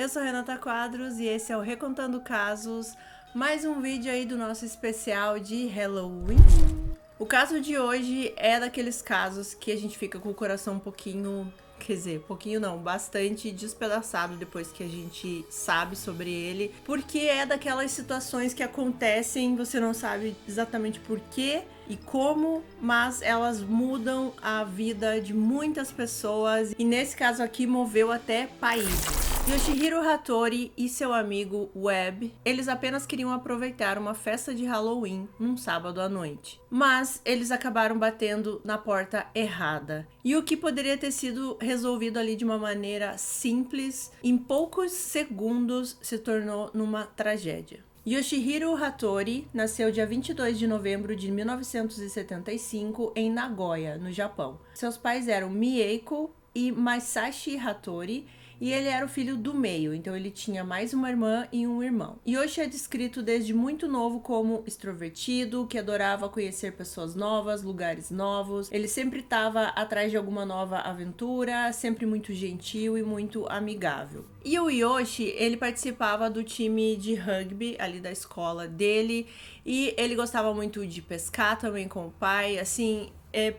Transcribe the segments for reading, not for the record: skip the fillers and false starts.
Eu sou Renata Quadros e esse é o Recontando Casos, mais um vídeo aí do nosso especial de Halloween. O caso de hoje é daqueles casos que a gente fica com o coração um pouquinho, quer dizer, pouquinho não, bastante despedaçado depois que a gente sabe sobre ele, porque é daquelas situações que acontecem, você não sabe exatamente por quê e como, mas elas mudam a vida de muitas pessoas e nesse caso aqui moveu até países. Yoshihiro Hattori e seu amigo Webb, eles apenas queriam aproveitar uma festa de Halloween num sábado à noite. Mas eles acabaram batendo na porta errada. E o que poderia ter sido resolvido ali de uma maneira simples, em poucos segundos se tornou numa tragédia. Yoshihiro Hattori nasceu dia 22 de novembro de 1975 em Nagoya, no Japão. Seus pais eram Mieko e Masashi Hattori, e ele era o filho do meio, então ele tinha mais uma irmã e um irmão. Yoshi é descrito desde muito novo como extrovertido, que adorava conhecer pessoas novas, lugares novos. Ele sempre estava atrás de alguma nova aventura, sempre muito gentil e muito amigável. E o Yoshi, ele participava do time de rugby ali da escola dele, e ele gostava muito de pescar também com o pai. Assim,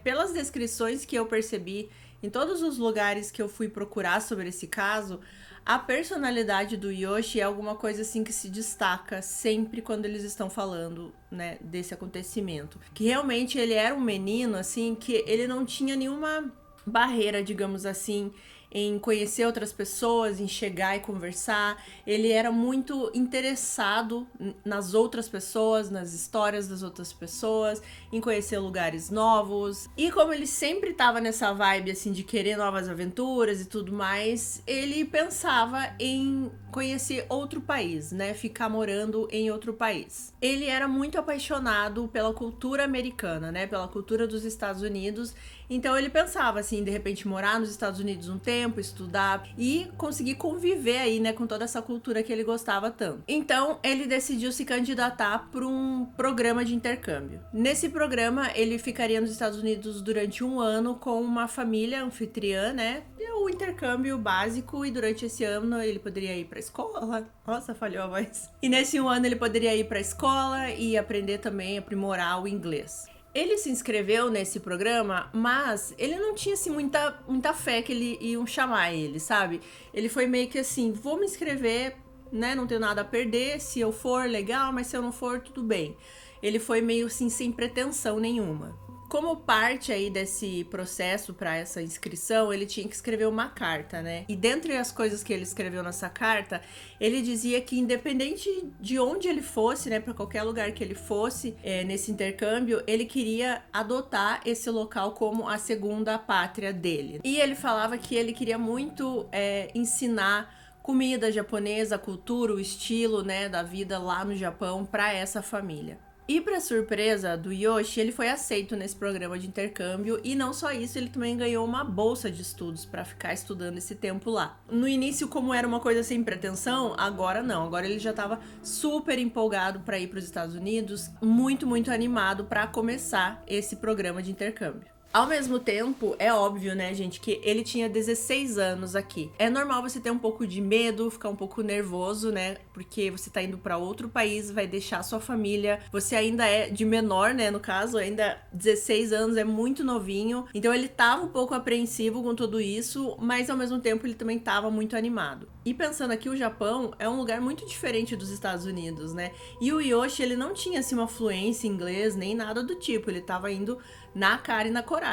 pelas descrições que eu percebi em todos os lugares que eu fui procurar sobre esse caso, a personalidade do Yoshi é alguma coisa assim que se destaca sempre quando eles estão falando, né, desse acontecimento. Que realmente ele era um menino, assim, que ele não tinha nenhuma barreira, digamos assim, em conhecer outras pessoas, em chegar e conversar. Ele era muito interessado nas outras pessoas, nas histórias das outras pessoas, em conhecer lugares novos. E como ele sempre estava nessa vibe assim de querer novas aventuras e tudo mais, ele pensava em conhecer outro país, né? Ficar morando em outro país. Ele era muito apaixonado pela cultura americana, né? Pela cultura dos Estados Unidos. Então ele pensava assim, de repente morar nos Estados Unidos um tempo, estudar e conseguir conviver aí, né, com toda essa cultura que ele gostava tanto. Então ele decidiu se candidatar para um programa de intercâmbio. Nesse programa ele ficaria nos Estados Unidos durante um ano com uma família anfitriã, né? O intercâmbio básico, e durante esse ano ele poderia ir para escola. Nossa, falhou a voz. E nesse um ano ele poderia ir para escola e aprender também, aprimorar o inglês. Ele se inscreveu nesse programa, mas ele não tinha assim, muita fé que ele iam chamar ele, sabe? Ele foi meio que assim, vou me inscrever, né? Não tenho nada a perder, se eu for, legal, mas se eu não for, tudo bem. Ele foi meio assim, sem pretensão nenhuma. Como parte aí desse processo para essa inscrição, ele tinha que escrever uma carta, né? E dentre as coisas que ele escreveu nessa carta, ele dizia que independente de onde ele fosse, né, para qualquer lugar que ele fosse nesse intercâmbio, ele queria adotar esse local como a segunda pátria dele. E ele falava que ele queria muito ensinar comida japonesa, a cultura, o estilo, né, da vida lá no Japão para essa família. E para surpresa do Yoshi, ele foi aceito nesse programa de intercâmbio e não só isso, ele também ganhou uma bolsa de estudos para ficar estudando esse tempo lá. No início, como era uma coisa sem pretensão, agora não. Agora ele já estava super empolgado para ir para os Estados Unidos, muito, muito animado para começar esse programa de intercâmbio. Ao mesmo tempo, é óbvio, né, gente, que ele tinha 16 anos aqui. É normal você ter um pouco de medo, ficar um pouco nervoso, né, porque você tá indo pra outro país, vai deixar sua família, você ainda é de menor, né, no caso, ainda 16 anos, é muito novinho. Então ele tava um pouco apreensivo com tudo isso, mas ao mesmo tempo ele também tava muito animado. E pensando aqui, o Japão é um lugar muito diferente dos Estados Unidos, né, e o Yoshi, ele não tinha, assim, uma fluência em inglês, nem nada do tipo, ele tava indo na cara e na coragem.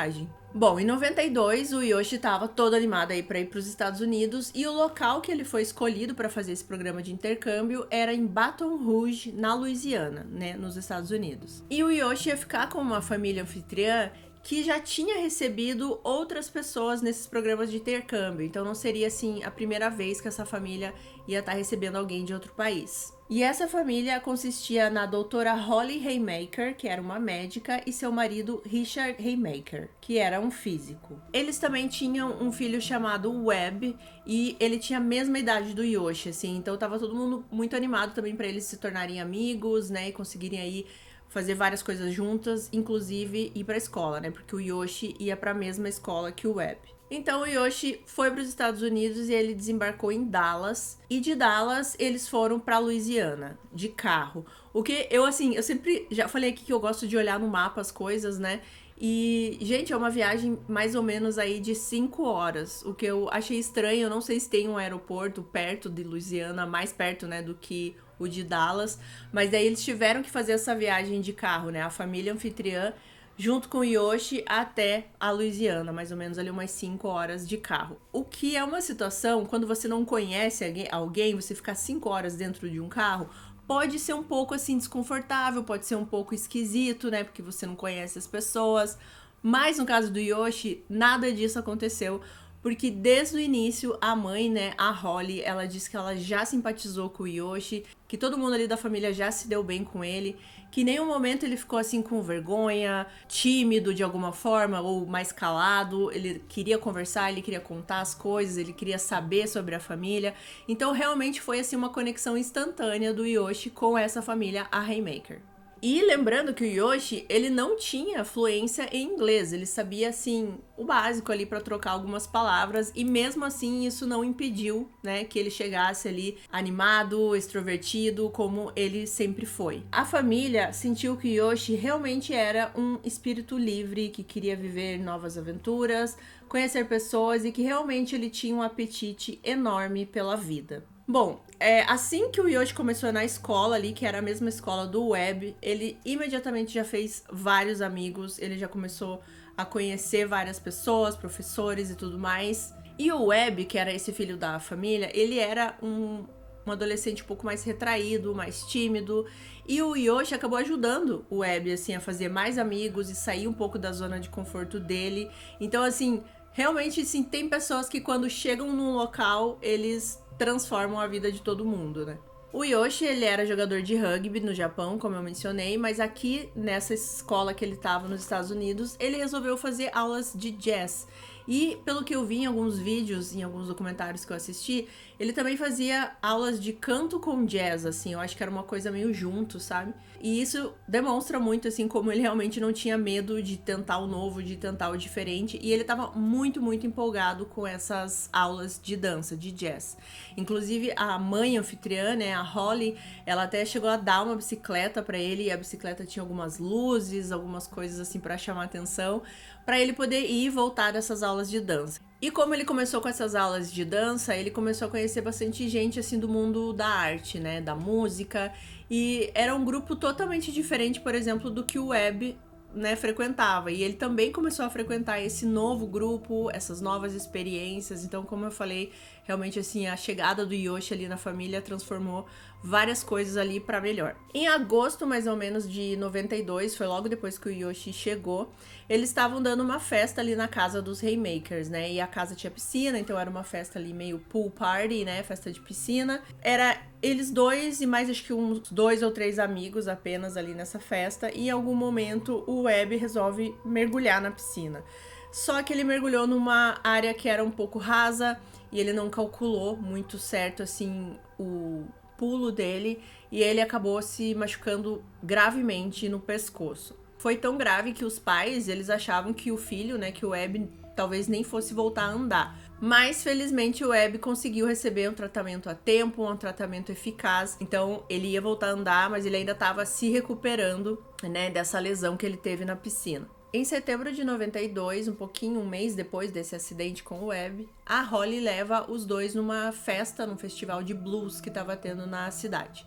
Bom, em 92, o Yoshi estava todo animado aí para ir para os Estados Unidos e o local que ele foi escolhido para fazer esse programa de intercâmbio era em Baton Rouge, na Louisiana, né, nos Estados Unidos. E o Yoshi ia ficar com uma família anfitriã que já tinha recebido outras pessoas nesses programas de intercâmbio, então não seria assim a primeira vez que essa família ia estar recebendo alguém de outro país. E essa família consistia na doutora Holly Haymaker, que era uma médica, e seu marido Richard Haymaker, que era um físico. Eles também tinham um filho chamado Webb, e ele tinha a mesma idade do Yoshi, assim, então tava todo mundo muito animado também para eles se tornarem amigos, né, e conseguirem aí fazer várias coisas juntas, inclusive ir pra escola, né, porque o Yoshi ia pra mesma escola que o Webb. Então o Yoshi foi para os Estados Unidos e ele desembarcou em Dallas. E de Dallas eles foram para Louisiana, de carro. O que eu, assim, eu sempre já falei aqui que eu gosto de olhar no mapa as coisas, né? E, gente, é uma viagem mais ou menos aí de 5 horas. O que eu achei estranho, eu não sei se tem um aeroporto perto de Louisiana, mais perto, né, do que o de Dallas. Mas daí eles tiveram que fazer essa viagem de carro, né? A família anfitriã junto com o Yoshi até a Louisiana, mais ou menos ali umas 5 horas de carro. O que é uma situação, quando você não conhece alguém, você ficar 5 horas dentro de um carro, pode ser um pouco assim desconfortável, pode ser um pouco esquisito, né? Porque você não conhece as pessoas. Mas no caso do Yoshi, nada disso aconteceu. Porque desde o início, a mãe, né, a Holly, ela disse que ela já simpatizou com o Yoshi, que todo mundo ali da família já se deu bem com ele, que em nenhum momento ele ficou assim com vergonha, tímido de alguma forma, ou mais calado. Ele queria conversar, ele queria contar as coisas, ele queria saber sobre a família. Então realmente foi assim uma conexão instantânea do Yoshi com essa família, a Haymaker. E lembrando que o Yoshi, ele não tinha fluência em inglês, ele sabia, assim, o básico ali para trocar algumas palavras, e mesmo assim isso não impediu, né, que ele chegasse ali animado, extrovertido, como ele sempre foi. A família sentiu que o Yoshi realmente era um espírito livre, que queria viver novas aventuras, conhecer pessoas e que realmente ele tinha um apetite enorme pela vida. Bom, assim que o Yoshi começou na escola ali, que era a mesma escola do Webb, ele imediatamente já fez vários amigos, ele já começou a conhecer várias pessoas, professores e tudo mais. E o Webb, que era esse filho da família, ele era um adolescente um pouco mais retraído, mais tímido, e o Yoshi acabou ajudando o Webb, assim, a fazer mais amigos e sair um pouco da zona de conforto dele. Então, assim, realmente, sim, tem pessoas que quando chegam num local, eles transformam a vida de todo mundo, né? O Yoshi, ele era jogador de rugby no Japão, como eu mencionei, mas aqui nessa escola que ele estava nos Estados Unidos, ele resolveu fazer aulas de jazz. E pelo que eu vi em alguns vídeos, em alguns documentários que eu assisti, ele também fazia aulas de canto com jazz, assim, eu acho que era uma coisa meio junto, sabe? E isso demonstra muito, assim, como ele realmente não tinha medo de tentar o novo, de tentar o diferente, e ele tava muito, muito empolgado com essas aulas de dança, de jazz. Inclusive, a mãe anfitriã, né, a Holly, ela até chegou a dar uma bicicleta pra ele, e a bicicleta tinha algumas luzes, algumas coisas assim pra chamar atenção, para ele poder ir e voltar dessas aulas de dança. E como ele começou com essas aulas de dança, ele começou a conhecer bastante gente assim do mundo da arte, né, da música, e era um grupo totalmente diferente, por exemplo, do que o Webb, né, frequentava. E ele também começou a frequentar esse novo grupo, essas novas experiências. Então, como eu falei, realmente assim, a chegada do Yoshi ali na família transformou várias coisas ali para melhor. Em agosto, mais ou menos, de 92, foi logo depois que o Yoshi chegou, eles estavam dando uma festa ali na casa dos Haymakers, né? E a casa tinha piscina, então era uma festa ali meio pool party, né? Festa de piscina. Era eles dois e mais acho que uns 2 ou 3 amigos apenas ali nessa festa. E em algum momento o Webb resolve mergulhar na piscina. Só que ele mergulhou numa área que era um pouco rasa e ele não calculou muito certo assim o pulo dele e ele acabou se machucando gravemente no pescoço. Foi tão grave que os pais, eles achavam que o filho, né, que o Webb talvez nem fosse voltar a andar. Mas, felizmente, o Webb conseguiu receber um tratamento a tempo, um tratamento eficaz. Então, ele ia voltar a andar, mas ele ainda estava se recuperando, né, dessa lesão que ele teve na piscina. Em setembro de 92, um mês depois desse acidente com o Webb, a Holly leva os dois numa festa, num festival de blues que estava tendo na cidade.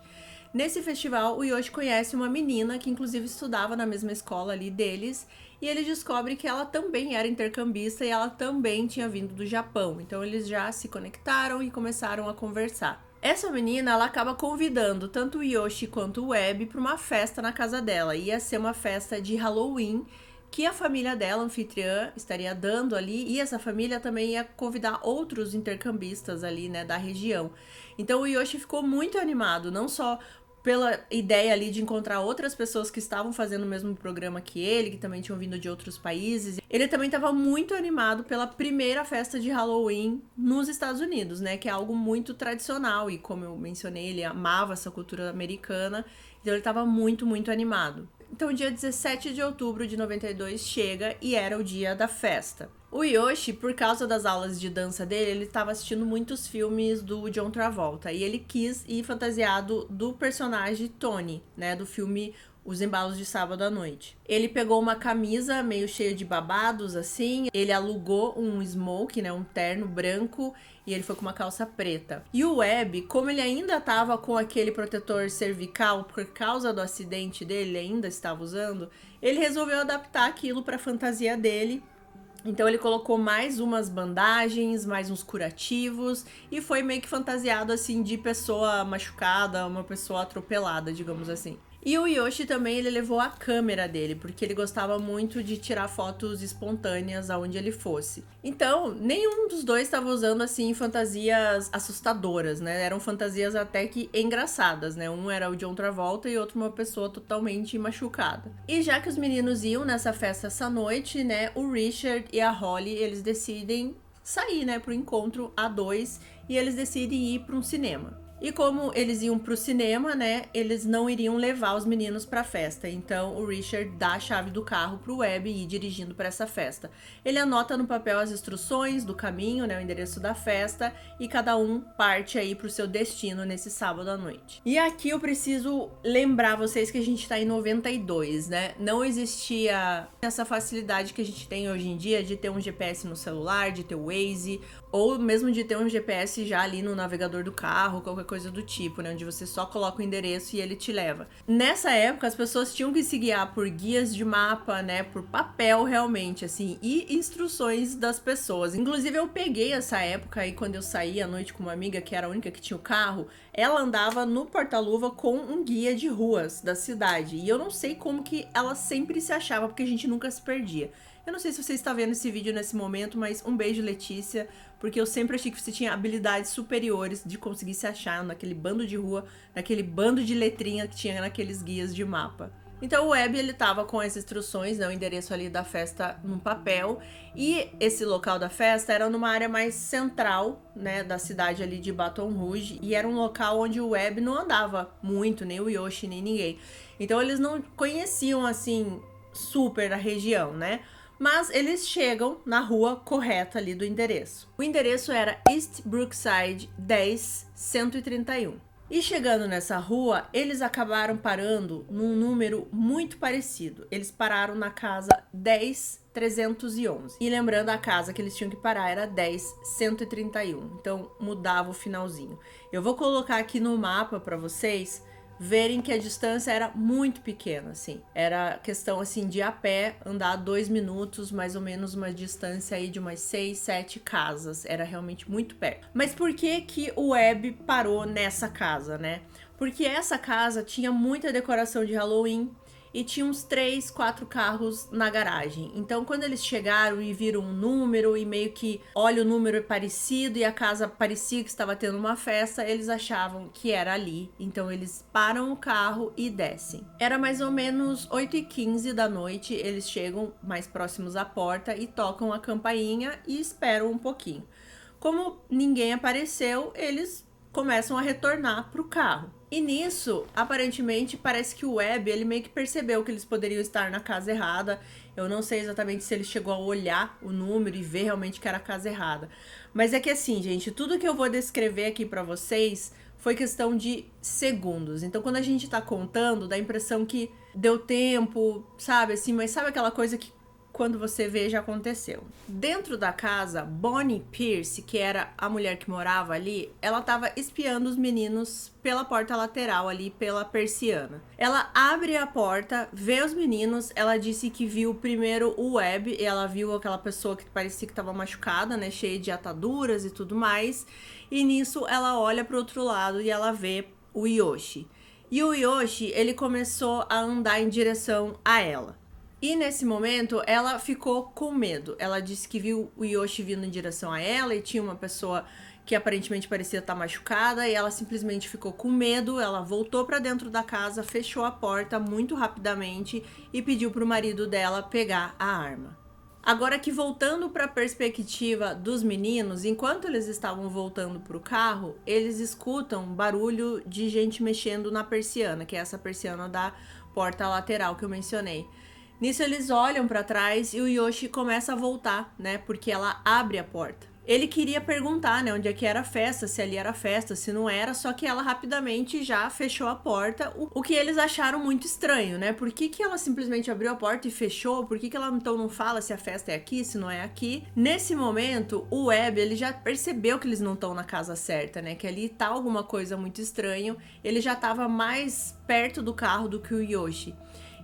Nesse festival, o Yoshi conhece uma menina que inclusive estudava na mesma escola ali deles, e ele descobre que ela também era intercambista e ela também tinha vindo do Japão. Então eles já se conectaram e começaram a conversar. Essa menina, ela acaba convidando tanto o Yoshi quanto o Webb para uma festa na casa dela. Ia ser uma festa de Halloween, que a família dela, anfitriã, estaria dando ali, e essa família também ia convidar outros intercambistas ali, né, da região. Então o Yoshi ficou muito animado, não só pela ideia ali de encontrar outras pessoas que estavam fazendo o mesmo programa que ele, que também tinham vindo de outros países. Ele também estava muito animado pela primeira festa de Halloween nos Estados Unidos, né, que é algo muito tradicional, e como eu mencionei, ele amava essa cultura americana, então ele estava muito, muito animado. Então, dia 17 de outubro de 92 chega e era o dia da festa. O Yoshi, por causa das aulas de dança dele, ele estava assistindo muitos filmes do John Travolta e ele quis ir fantasiado do personagem Tony, né, do filme Os Embalos de Sábado à Noite. Ele pegou uma camisa meio cheia de babados, assim, ele alugou um smoke, né, um terno branco, e ele foi com uma calça preta. E o Webb, como ele ainda estava com aquele protetor cervical por causa do acidente dele, ele ainda estava usando, ele resolveu adaptar aquilo para a fantasia dele. Então ele colocou mais umas bandagens, mais uns curativos e foi meio que fantasiado assim de pessoa machucada, uma pessoa atropelada, digamos assim. E o Yoshi também, ele levou a câmera dele, porque ele gostava muito de tirar fotos espontâneas aonde ele fosse. Então, nenhum dos dois estava usando, assim, fantasias assustadoras, né? Eram fantasias até que engraçadas, né? Um era o John Travolta e outro uma pessoa totalmente machucada. E já que os meninos iam nessa festa essa noite, né? O Richard e a Holly, eles decidem sair, né? Pro encontro a dois e eles decidem ir para um cinema. E como eles iam pro cinema, né, eles não iriam levar os meninos pra festa. Então o Richard dá a chave do carro pro Webb ir dirigindo para essa festa. Ele anota no papel as instruções do caminho, né, o endereço da festa, e cada um parte aí pro seu destino nesse sábado à noite. E aqui eu preciso lembrar vocês que a gente tá em 92, né? Não existia essa facilidade que a gente tem hoje em dia de ter um GPS no celular, de ter o Waze, ou mesmo de ter um GPS já ali no navegador do carro, qualquer coisa do tipo, né? Onde você só coloca o endereço e ele te leva. Nessa época, as pessoas tinham que se guiar por guias de mapa, né? Por papel, realmente, assim, e instruções das pessoas. Inclusive, eu peguei essa época aí, quando eu saí à noite com uma amiga, que era a única que tinha o carro, ela andava no porta-luva com um guia de ruas da cidade. E eu não sei como que ela sempre se achava, porque a gente nunca se perdia. Eu não sei se você está vendo esse vídeo nesse momento, mas um beijo, Letícia, porque eu sempre achei que você tinha habilidades superiores de conseguir se achar naquele bando de rua, naquele bando de letrinha que tinha naqueles guias de mapa. Então o Webb, ele tava com as instruções, né, o endereço ali da festa num papel, e esse local da festa era numa área mais central, né, da cidade ali de Baton Rouge, e era um local onde o Webb não andava muito, nem o Yoshi, nem ninguém. Então eles não conheciam, assim, super a região, né? Mas eles chegam na rua correta ali do endereço. O endereço era East Brookside 10131. E chegando nessa rua, eles acabaram parando num número muito parecido. Eles pararam na casa 10311. E lembrando, a casa que eles tinham que parar era 10131. Então mudava o finalzinho. Eu vou colocar aqui no mapa para vocês verem que a distância era muito pequena, assim. Era questão, assim, de a pé, andar 2 minutos, mais ou menos uma distância aí de umas 6, 7 casas. Era realmente muito perto. Mas por que que o Webb parou nessa casa, né? Porque essa casa tinha muita decoração de Halloween e tinha uns 3, 4 carros na garagem. Então, quando eles chegaram e viram um número e meio que, olha, o número é parecido e a casa parecia que estava tendo uma festa, eles achavam que era ali. Então, eles param o carro e descem. Era mais ou menos 8h15 da noite, eles chegam mais próximos à porta e tocam a campainha e esperam um pouquinho. Como ninguém apareceu, eles começam a retornar para o carro. E nisso, aparentemente, parece que o Webb, ele meio que percebeu que eles poderiam estar na casa errada. Eu não sei exatamente se ele chegou a olhar o número e ver realmente que era a casa errada. Mas é que assim, gente, tudo que eu vou descrever aqui pra vocês foi questão de segundos. Então, quando a gente tá contando, dá a impressão que deu tempo, sabe? Assim, mas sabe aquela coisa que quando você vê, já aconteceu. Dentro da casa, Bonnie Pierce, que era a mulher que morava ali, ela tava espiando os meninos pela porta lateral ali, pela persiana. Ela abre a porta, vê os meninos, ela disse que viu primeiro o Webb, e ela viu aquela pessoa que parecia que tava machucada, né, cheia de ataduras e tudo mais, e nisso ela olha pro outro lado e ela vê o Yoshi. E o Yoshi, ele começou a andar em direção a ela. E nesse momento, ela ficou com medo. Ela disse que viu o Yoshi vindo em direção a ela e tinha uma pessoa que aparentemente parecia estar machucada e ela simplesmente ficou com medo. Ela voltou para dentro da casa, fechou a porta muito rapidamente e pediu para o marido dela pegar a arma. Agora que voltando para a perspectiva dos meninos, enquanto eles estavam voltando para o carro, eles escutam barulho de gente mexendo na persiana, que é essa persiana da porta lateral que eu mencionei. Nisso eles olham pra trás e o Yoshi começa a voltar, né, porque ela abre a porta. Ele queria perguntar, né, onde é que era a festa, se ali era a festa, se não era, só que ela rapidamente já fechou a porta, o que eles acharam muito estranho, né? Por que ela simplesmente abriu a porta e fechou? Por que ela então não fala se a festa é aqui, se não é aqui? Nesse momento, o Webb, ele já percebeu que eles não estão na casa certa, né? Que ali tá alguma coisa muito estranho. Ele já tava mais perto do carro do que o Yoshi.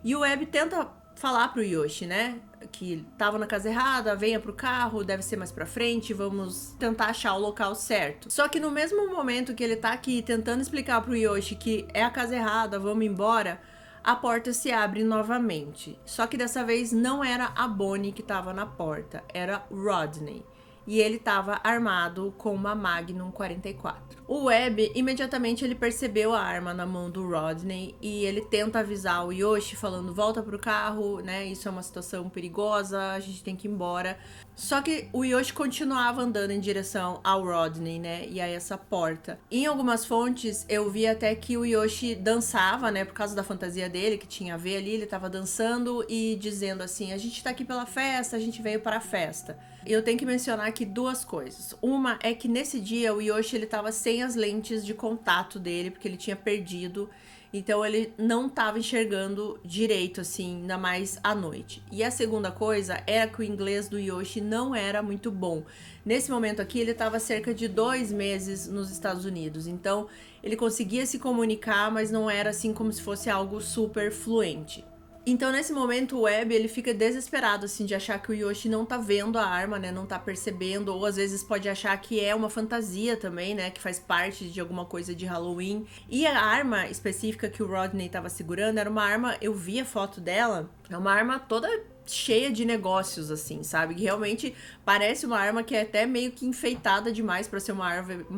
E o Webb tenta falar pro Yoshi, né, que tava na casa errada, venha pro carro, deve ser mais pra frente, vamos tentar achar o local certo. Só que no mesmo momento que ele tá aqui tentando explicar pro Yoshi que é a casa errada, vamos embora, a porta se abre novamente. Só que dessa vez não era a Bonnie que tava na porta, era Rodney. E ele estava armado com uma Magnum 44. O Webb, imediatamente ele percebeu a arma na mão do Rodney e ele tenta avisar o Yoshi falando volta pro carro, né, isso é uma situação perigosa, a gente tem que ir embora. Só que o Yoshi continuava andando em direção ao Rodney, né, e a essa porta. Em algumas fontes eu vi até que o Yoshi dançava, né, por causa da fantasia dele, que tinha a ver ali, ele tava dançando e dizendo assim, a gente tá aqui pela festa, a gente veio para a festa. Eu tenho que mencionar aqui duas coisas. Uma é que nesse dia o Yoshi ele tava sem as lentes de contato dele, porque ele tinha perdido. Então ele não tava enxergando direito, assim, ainda mais à noite. E a segunda coisa era que o inglês do Yoshi não era muito bom. Nesse momento aqui ele tava cerca de 2 meses nos Estados Unidos. Então ele conseguia se comunicar, mas não era assim como se fosse algo super fluente. Então, nesse momento, o Webb, ele fica desesperado, assim, de achar que o Yoshi não tá vendo a arma, né, não tá percebendo, ou às vezes pode achar que é uma fantasia também, né, que faz parte de alguma coisa de Halloween. E a arma específica que o Rodney tava segurando era uma arma, eu vi a foto dela, é uma arma toda cheia de negócios, assim, sabe? Que realmente parece uma arma que é até meio que enfeitada demais pra ser uma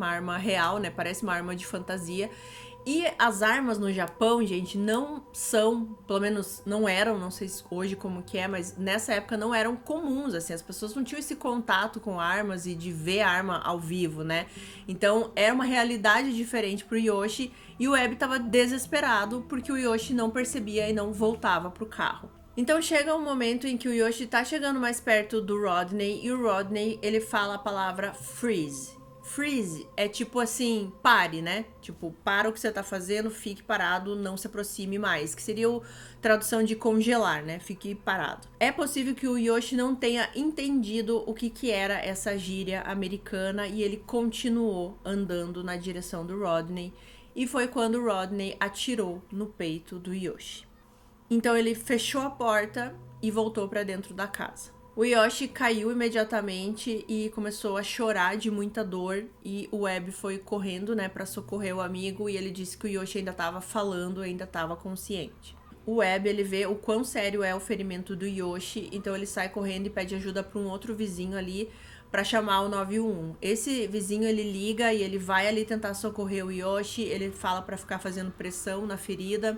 arma real, né, parece uma arma de fantasia. E as armas no Japão, gente, não são, pelo menos não eram, não sei hoje como que é, mas nessa época não eram comuns, assim, as pessoas não tinham esse contato com armas e de ver a arma ao vivo, né? Então era uma realidade diferente pro Yoshi e o Webb tava desesperado porque o Yoshi não percebia e não voltava pro carro. Então chega um momento em que o Yoshi tá chegando mais perto do Rodney e o Rodney, ele fala a palavra freeze. Freeze é tipo assim, pare, né? Tipo, para o que você tá fazendo, fique parado, não se aproxime mais. Que seria a tradução de congelar, né? Fique parado. É possível que o Yoshi não tenha entendido o que era essa gíria americana e ele continuou andando na direção do Rodney. E foi quando o Rodney atirou no peito do Yoshi. Então ele fechou a porta e voltou para dentro da casa. O Yoshi caiu imediatamente e começou a chorar de muita dor e o Webb foi correndo, né, para socorrer o amigo e ele disse que o Yoshi ainda estava falando, ainda estava consciente. O Webb, ele vê o quão sério é o ferimento do Yoshi, então ele sai correndo e pede ajuda para um outro vizinho ali para chamar o 911. Esse vizinho, ele liga e ele vai ali tentar socorrer o Yoshi, ele fala para ficar fazendo pressão na ferida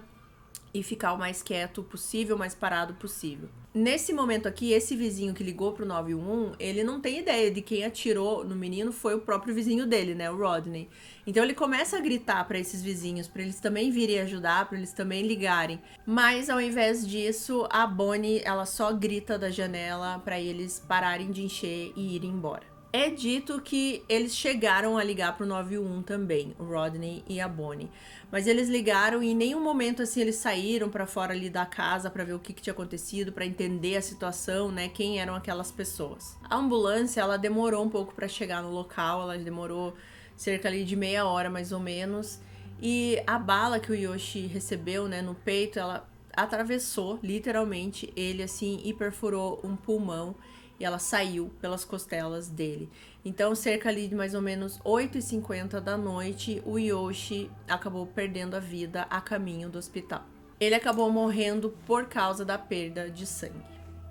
e ficar o mais quieto possível, o mais parado possível. Nesse momento aqui, esse vizinho que ligou pro 911, ele não tem ideia de quem atirou no menino, foi o próprio vizinho dele, né, o Rodney. Então ele começa a gritar para esses vizinhos, para eles também virem ajudar, para eles também ligarem. Mas ao invés disso, a Bonnie, ela só grita da janela para eles pararem de encher e irem embora. É dito que eles chegaram a ligar pro 911 também, o Rodney e a Bonnie. Mas eles ligaram e em nenhum momento assim eles saíram para fora ali da casa para ver o que tinha acontecido, para entender a situação, né, quem eram aquelas pessoas. A ambulância, ela demorou um pouco para chegar no local, ela demorou cerca ali de meia hora mais ou menos. E a bala que o Yoshi recebeu, né, no peito, ela atravessou literalmente ele assim e perfurou um pulmão. E ela saiu pelas costelas dele. Então, cerca ali de mais ou menos 8h50 da noite, o Yoshi acabou perdendo a vida a caminho do hospital. Ele acabou morrendo por causa da perda de sangue.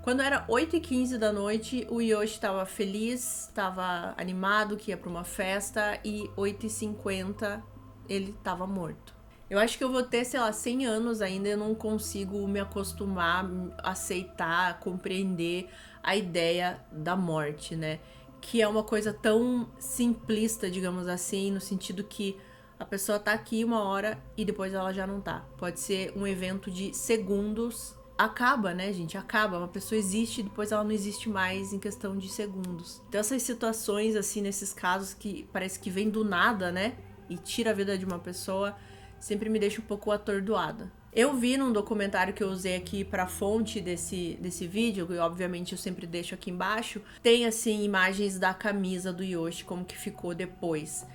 Quando era 8h15 da noite, o Yoshi estava feliz, estava animado que ia para uma festa e 8h50 ele estava morto. Eu acho que eu vou ter, sei lá, 100 anos ainda, eu não consigo me acostumar, aceitar, compreender a ideia da morte, né? Que é uma coisa tão simplista, digamos assim, no sentido que A pessoa tá aqui uma hora e depois ela já não tá. Pode ser um evento de segundos. Acaba, né, gente? Acaba. Uma pessoa existe e depois ela não existe mais em questão de segundos. Então essas situações, assim, nesses casos que parece que vem do nada, né? E tira a vida de uma pessoa, sempre me deixa um pouco atordoada. Eu vi num documentário que eu usei aqui pra fonte desse vídeo, e obviamente eu sempre deixo aqui embaixo, tem assim imagens da camisa do Yoshi, como que ficou depois.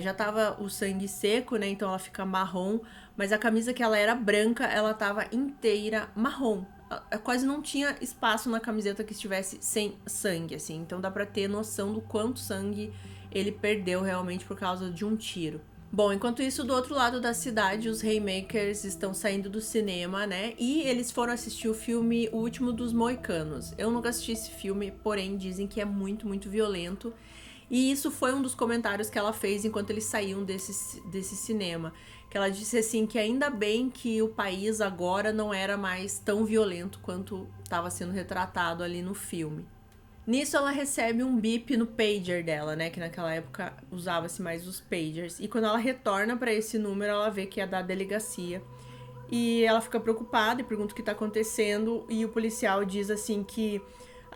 Já tava o sangue seco, né, então ela fica marrom, mas a camisa que ela era branca, ela tava inteira marrom. Quase não tinha espaço na camiseta que estivesse sem sangue, assim, então dá pra ter noção do quanto sangue ele perdeu realmente por causa de um tiro. Bom, enquanto isso, do outro lado da cidade, os Haymakers estão saindo do cinema, né? E eles foram assistir o filme O Último dos Moicanos. Eu nunca assisti esse filme, porém dizem que é muito, muito violento. E isso foi um dos comentários que ela fez enquanto eles saíam desse cinema. Que ela disse assim que ainda bem que o país agora não era mais tão violento quanto estava sendo retratado ali no filme. Nisso ela recebe um bip no pager dela, né, que naquela época usava-se mais os pagers. E quando ela retorna para esse número, ela vê que é da delegacia. E ela fica preocupada e pergunta o que tá acontecendo. E o policial diz assim que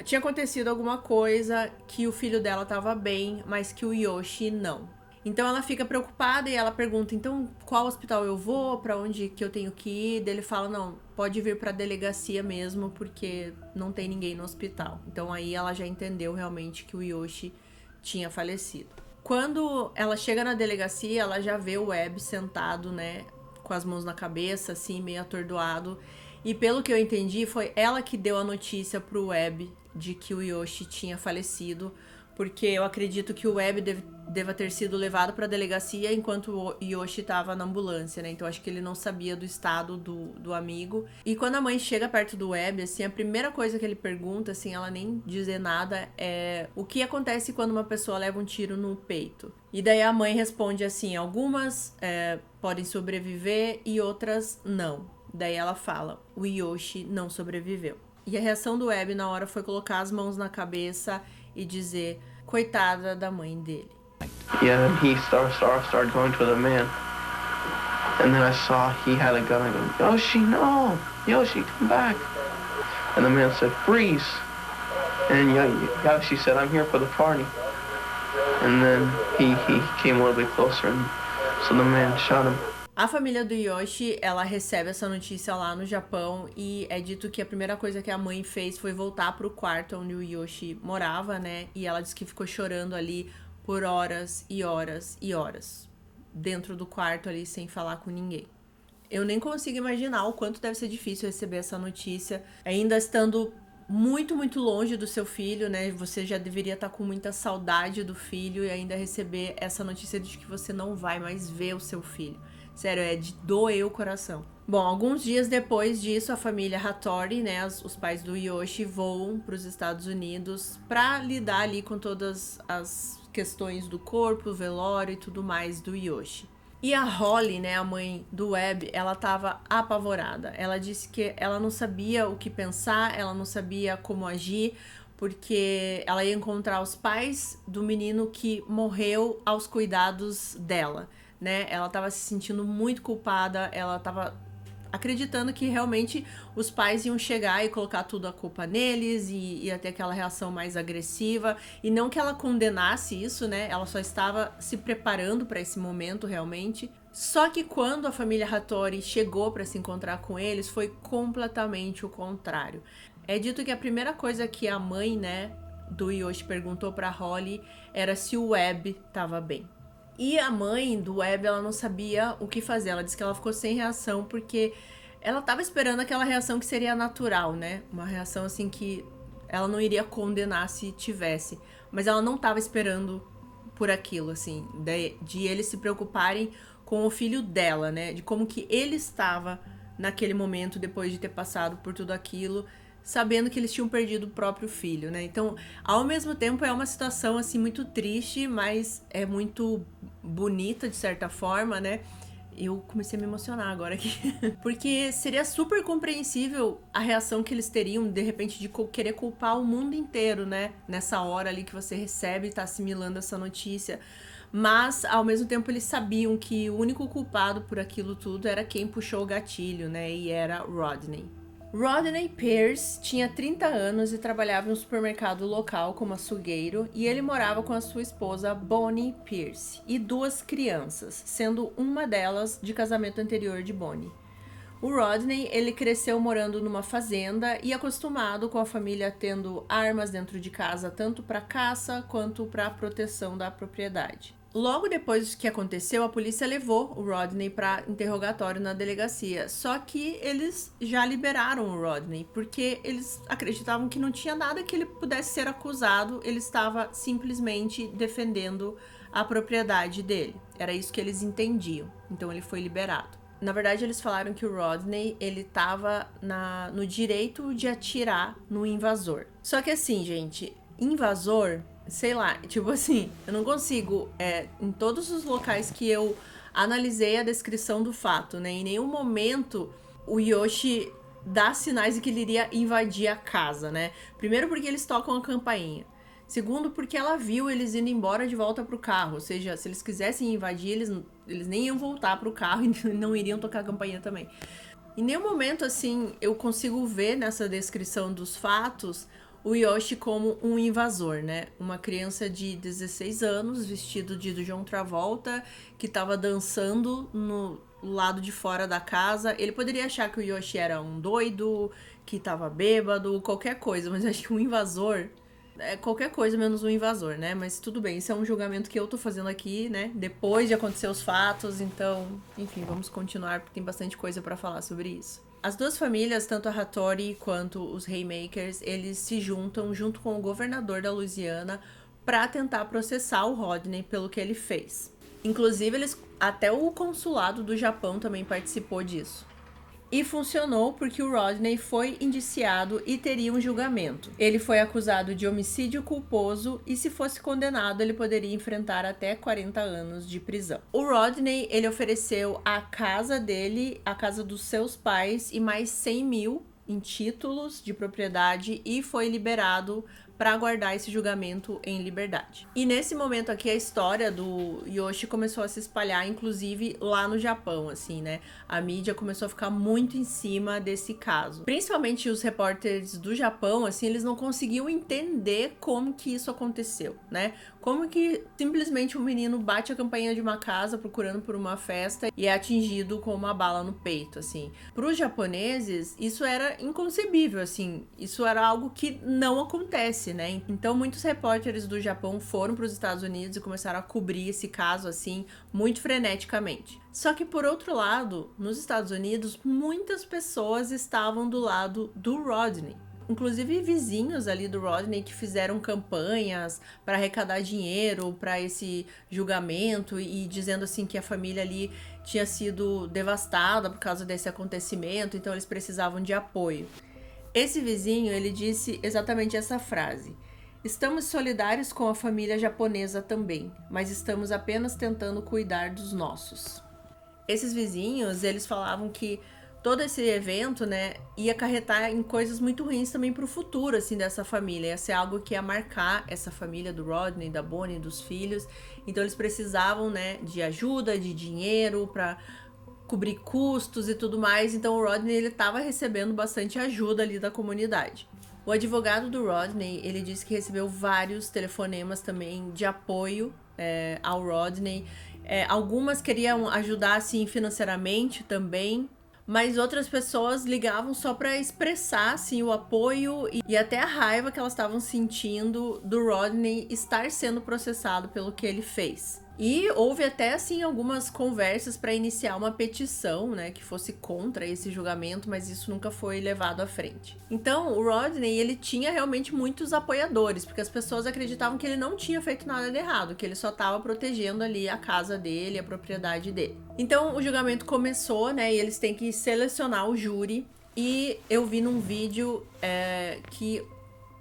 tinha acontecido alguma coisa, que o filho dela tava bem, mas que o Yoshi não. Então ela fica preocupada e ela pergunta, então qual hospital eu vou, pra onde que eu tenho que ir? Daí ele fala, não, pode vir pra delegacia mesmo, porque não tem ninguém no hospital. Então aí ela já entendeu realmente que o Yoshi tinha falecido. Quando ela chega na delegacia, ela já vê o Webb sentado, né, com as mãos na cabeça, assim, meio atordoado. E pelo que eu entendi, foi ela que deu a notícia pro Webb de que o Yoshi tinha falecido, porque eu acredito que o Webb deva ter sido levado para a delegacia enquanto o Yoshi estava na ambulância, né? Então acho que ele não sabia do estado do amigo. E quando a mãe chega perto do Webb, assim, a primeira coisa que ele pergunta, assim, ela nem dizer nada, é o que acontece quando uma pessoa leva um tiro no peito. E daí a mãe responde assim, algumas podem sobreviver e outras não. Daí ela fala, o Yoshi não sobreviveu. E a reação do Webb na hora foi colocar as mãos na cabeça e dizer, coitada da mãe dele. Yeah, and he started going to the man. And then I saw he had a gun. I go, Yoshi, no! Yoshi, come back! And the man said, freeze! And Yoshi said, I'm here for the party. And then he came a little bit closer, and so the man shot him. A família do Yoshi, ela recebe essa notícia lá no Japão e é dito que a primeira coisa que a mãe fez foi voltar pro quarto onde o Yoshi morava, né? E ela disse que ficou chorando ali por horas e horas e horas, dentro do quarto ali, sem falar com ninguém. Eu nem consigo imaginar o quanto deve ser difícil receber essa notícia, ainda estando muito, muito longe do seu filho, né? Você já deveria estar com muita saudade do filho e ainda receber essa notícia de que você não vai mais ver o seu filho. Sério, é de doer o coração. Bom, alguns dias depois disso, a família Hattori, né, os pais do Yoshi, voam para os Estados Unidos para lidar ali com todas as questões do corpo, velório e tudo mais do Yoshi. E a Holly, né, a mãe do Webb, ela tava apavorada. Ela disse que ela não sabia o que pensar, ela não sabia como agir, porque ela ia encontrar os pais do menino que morreu aos cuidados dela, né? Ela tava se sentindo muito culpada, ela tava acreditando que realmente os pais iam chegar e colocar tudo a culpa neles e ia ter aquela reação mais agressiva, e não que ela condenasse isso, né? Ela só estava se preparando para esse momento realmente. Só que quando a família Hattori chegou para se encontrar com eles, foi completamente o contrário. É dito que a primeira coisa que a mãe, né, do Yoshi perguntou para Holly era se o Webb estava bem. E a mãe do Webb, ela não sabia o que fazer. Ela disse que ela ficou sem reação porque ela tava esperando aquela reação que seria natural, né? Uma reação assim que ela não iria condenar se tivesse. Mas ela não tava esperando por aquilo, assim, de eles se preocuparem com o filho dela, né? De como que ele estava naquele momento depois de ter passado por tudo aquilo, sabendo que eles tinham perdido o próprio filho, né? Então, ao mesmo tempo, é uma situação, assim, muito triste, mas é muito bonita, de certa forma, né? Eu comecei a me emocionar agora aqui. Porque seria super compreensível a reação que eles teriam, de repente, de querer culpar o mundo inteiro, né? Nessa hora ali que você recebe e tá assimilando essa notícia. mas ao mesmo tempo eles sabiam que o único culpado por aquilo tudo era quem puxou o gatilho, né, e era Rodney. Rodney Pierce tinha 30 anos e trabalhava em um supermercado local como açougueiro, e ele morava com a sua esposa Bonnie Pierce e 2 crianças, sendo uma delas de casamento anterior de Bonnie. O Rodney, ele cresceu morando numa fazenda e acostumado com a família tendo armas dentro de casa, tanto para caça quanto para proteção da propriedade. Logo depois que aconteceu, a polícia levou o Rodney para interrogatório na delegacia, só que eles já liberaram o Rodney, porque eles acreditavam que não tinha nada que ele pudesse ser acusado, ele estava simplesmente defendendo a propriedade dele. Era isso que eles entendiam, então ele foi liberado. Na verdade, eles falaram que o Rodney, ele tava no direito de atirar no invasor. Só que assim, gente, invasor, sei lá, tipo assim, eu não consigo, em todos os locais que eu analisei a descrição do fato, né, em nenhum momento o Yoshi dá sinais de que ele iria invadir a casa, né? Primeiro porque eles tocam a campainha. Segundo, porque ela viu eles indo embora de volta pro carro. Ou seja, se eles quisessem invadir, eles nem iam voltar pro carro e não iriam tocar a campainha também. Em nenhum momento, assim, eu consigo ver nessa descrição dos fatos o Yoshi como um invasor, né? Uma criança de 16 anos, vestido de John Travolta, que estava dançando no lado de fora da casa. Ele poderia achar que o Yoshi era um doido, que estava bêbado, qualquer coisa, mas acho que um invasor... é qualquer coisa menos um invasor, né? Mas tudo bem, isso é um julgamento que eu tô fazendo aqui, né? Depois de acontecer os fatos, então... enfim, vamos continuar, porque tem bastante coisa pra falar sobre isso. As 2 famílias, tanto a Hattori quanto os Haymakers, eles se juntam junto com o governador da Louisiana pra tentar processar o Rodney pelo que ele fez. Inclusive, até o consulado do Japão também participou disso. E funcionou porque o Rodney foi indiciado e teria um julgamento. Ele foi acusado de homicídio culposo e, se fosse condenado, ele poderia enfrentar até 40 anos de prisão. O Rodney, ele ofereceu a casa dele, a casa dos seus pais e mais 100 mil em títulos de propriedade e foi liberado para aguardar esse julgamento em liberdade. E nesse momento aqui a história do Yoshi começou a se espalhar, inclusive lá no Japão, assim, né? A mídia começou a ficar muito em cima desse caso. Principalmente os repórteres do Japão, assim, eles não conseguiam entender como que isso aconteceu, né? Como que simplesmente um menino bate a campainha de uma casa procurando por uma festa e é atingido com uma bala no peito, assim. Para os japoneses, isso era inconcebível, assim. Isso era algo que não acontece, né? Então muitos repórteres do Japão foram para os Estados Unidos e começaram a cobrir esse caso assim muito freneticamente. Só que por outro lado, nos Estados Unidos, muitas pessoas estavam do lado do Rodney. Inclusive vizinhos ali do Rodney que fizeram campanhas para arrecadar dinheiro para esse julgamento e dizendo assim que a família ali tinha sido devastada por causa desse acontecimento, então eles precisavam de apoio. Esse vizinho, ele disse exatamente essa frase: "Estamos solidários com a família japonesa também, mas estamos apenas tentando cuidar dos nossos." Esses vizinhos, eles falavam que todo esse evento, né, ia acarretar em coisas muito ruins também pro futuro, assim, dessa família. Ia ser algo que ia marcar essa família do Rodney, da Bonnie, dos filhos. Então eles precisavam, né, de ajuda, de dinheiro pra cobrir custos e tudo mais, então o Rodney, ele estava recebendo bastante ajuda ali da comunidade. O advogado do Rodney, ele disse que recebeu vários telefonemas também de apoio ao Rodney. Algumas queriam ajudar assim financeiramente também, mas outras pessoas ligavam só para expressar assim, o apoio e até a raiva que elas estavam sentindo do Rodney estar sendo processado pelo que ele fez. E houve até assim algumas conversas para iniciar uma petição, né, que fosse contra esse julgamento, mas isso nunca foi levado à frente. Então, o Rodney, ele tinha realmente muitos apoiadores, porque as pessoas acreditavam que ele não tinha feito nada de errado, que ele só estava protegendo ali a casa dele, a propriedade dele. Então, o julgamento começou, né, e eles têm que selecionar o júri, e eu vi num vídeo que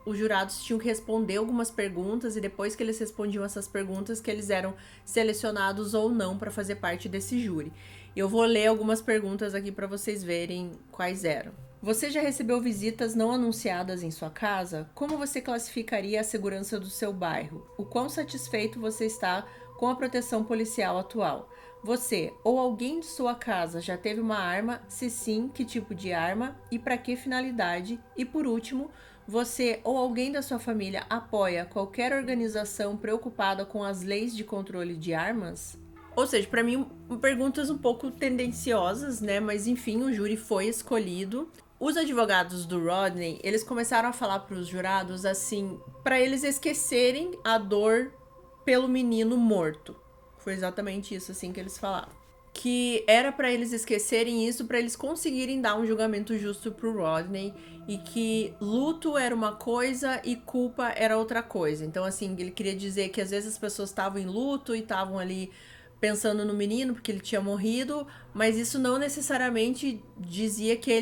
os jurados tinham que responder algumas perguntas e depois que eles respondiam essas perguntas que eles eram selecionados ou não para fazer parte desse júri. Eu vou ler algumas perguntas aqui para vocês verem quais eram. Você já recebeu visitas não anunciadas em sua casa? Como você classificaria a segurança do seu bairro? O quão satisfeito você está com a proteção policial atual? Você ou alguém de sua casa já teve uma arma? Se sim, que tipo de arma e para que finalidade? E por último, você ou alguém da sua família apoia qualquer organização preocupada com as leis de controle de armas? Ou seja, para mim, perguntas um pouco tendenciosas, né? Mas enfim, o júri foi escolhido. Os advogados do Rodney, eles começaram a falar para os jurados assim, para eles esquecerem a dor pelo menino morto. Foi exatamente isso assim que eles falaram. Que era para eles esquecerem isso, para eles conseguirem dar um julgamento justo pro Rodney, e que luto era uma coisa e culpa era outra coisa. Então assim, ele queria dizer que às vezes as pessoas estavam em luto e estavam ali pensando no menino porque ele tinha morrido, mas isso não necessariamente dizia que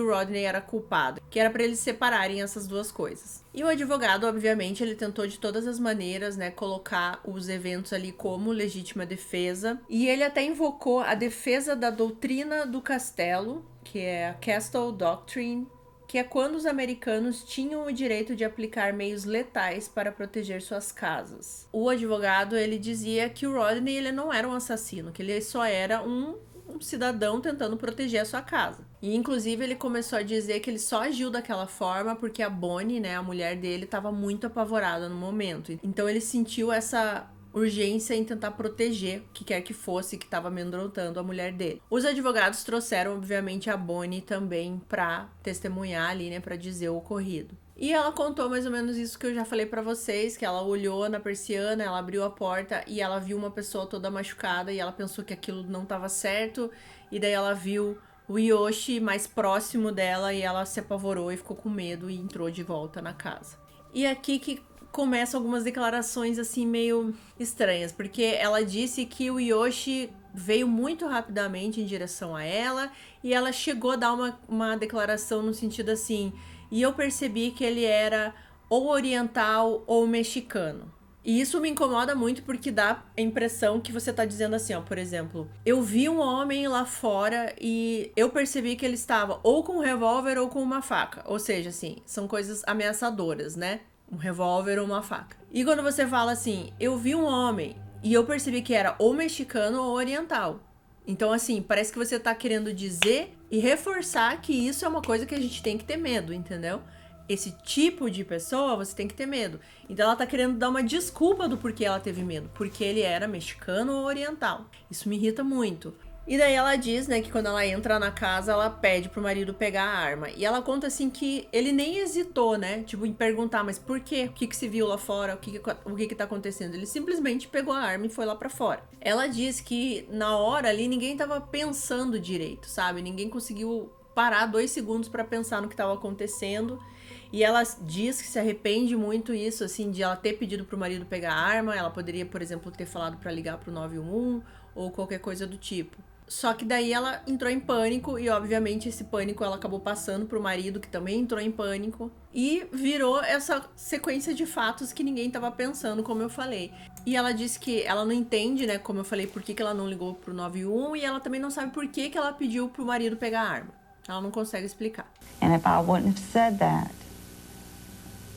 o Rodney era culpado, que era para eles separarem essas duas coisas. E o advogado, obviamente, ele tentou de todas as maneiras, né, colocar os eventos ali como legítima defesa, e ele até invocou a defesa da doutrina do castelo, que é a Castle Doctrine, que é quando os americanos tinham o direito de aplicar meios letais para proteger suas casas. O advogado, ele dizia que o Rodney, ele não era um assassino, que ele só era um cidadão tentando proteger a sua casa. E inclusive ele começou a dizer que ele só agiu daquela forma porque a Bonnie, né, a mulher dele, estava muito apavorada no momento. Então ele sentiu essa urgência em tentar proteger o que quer que fosse que estava amedrontando a mulher dele. Os advogados trouxeram, obviamente, a Bonnie também para testemunhar ali, né, para dizer o ocorrido. E ela contou mais ou menos isso que eu já falei pra vocês, que ela olhou na persiana, ela abriu a porta e ela viu uma pessoa toda machucada e ela pensou que aquilo não estava certo, e daí ela viu o Yoshi mais próximo dela e ela se apavorou e ficou com medo e entrou de volta na casa. E aqui que começam algumas declarações assim meio estranhas, porque ela disse que o Yoshi veio muito rapidamente em direção a ela e ela chegou a dar uma declaração no sentido assim, e eu percebi que ele era ou oriental ou mexicano. E isso me incomoda muito porque dá a impressão que você tá dizendo assim, ó, por exemplo, eu vi um homem lá fora e eu percebi que ele estava ou com um revólver ou com uma faca. Ou seja, assim, são coisas ameaçadoras, né? Um revólver ou uma faca. E quando você fala assim, eu vi um homem e eu percebi que era ou mexicano ou oriental. Então, assim, parece que você tá querendo dizer e reforçar que isso é uma coisa que a gente tem que ter medo, entendeu? Esse tipo de pessoa, você tem que ter medo. Então ela tá querendo dar uma desculpa do porquê ela teve medo. Porque ele era mexicano ou oriental. Isso me irrita muito. E daí ela diz, né, que quando ela entra na casa, ela pede pro marido pegar a arma. E ela conta, assim, que ele nem hesitou, né, tipo, em perguntar, mas por quê? O que se viu lá fora? O que tá acontecendo? Ele simplesmente pegou a arma e foi lá pra fora. Ela diz que na hora ali ninguém tava pensando direito, sabe? Ninguém conseguiu parar 2 segundos pra pensar no que tava acontecendo. E ela diz que se arrepende muito isso, assim, de ela ter pedido pro marido pegar a arma. Ela poderia, por exemplo, ter falado pra ligar pro 911 ou qualquer coisa do tipo. Só que daí ela entrou em pânico e, obviamente, esse pânico ela acabou passando pro marido, que também entrou em pânico. E virou essa sequência de fatos que ninguém tava pensando, como eu falei. E ela disse que ela não entende, né, como eu falei, por que ela não ligou pro 911 e ela também não sabe por que ela pediu pro marido pegar a arma. Ela não consegue explicar. And if I wouldn't have said that,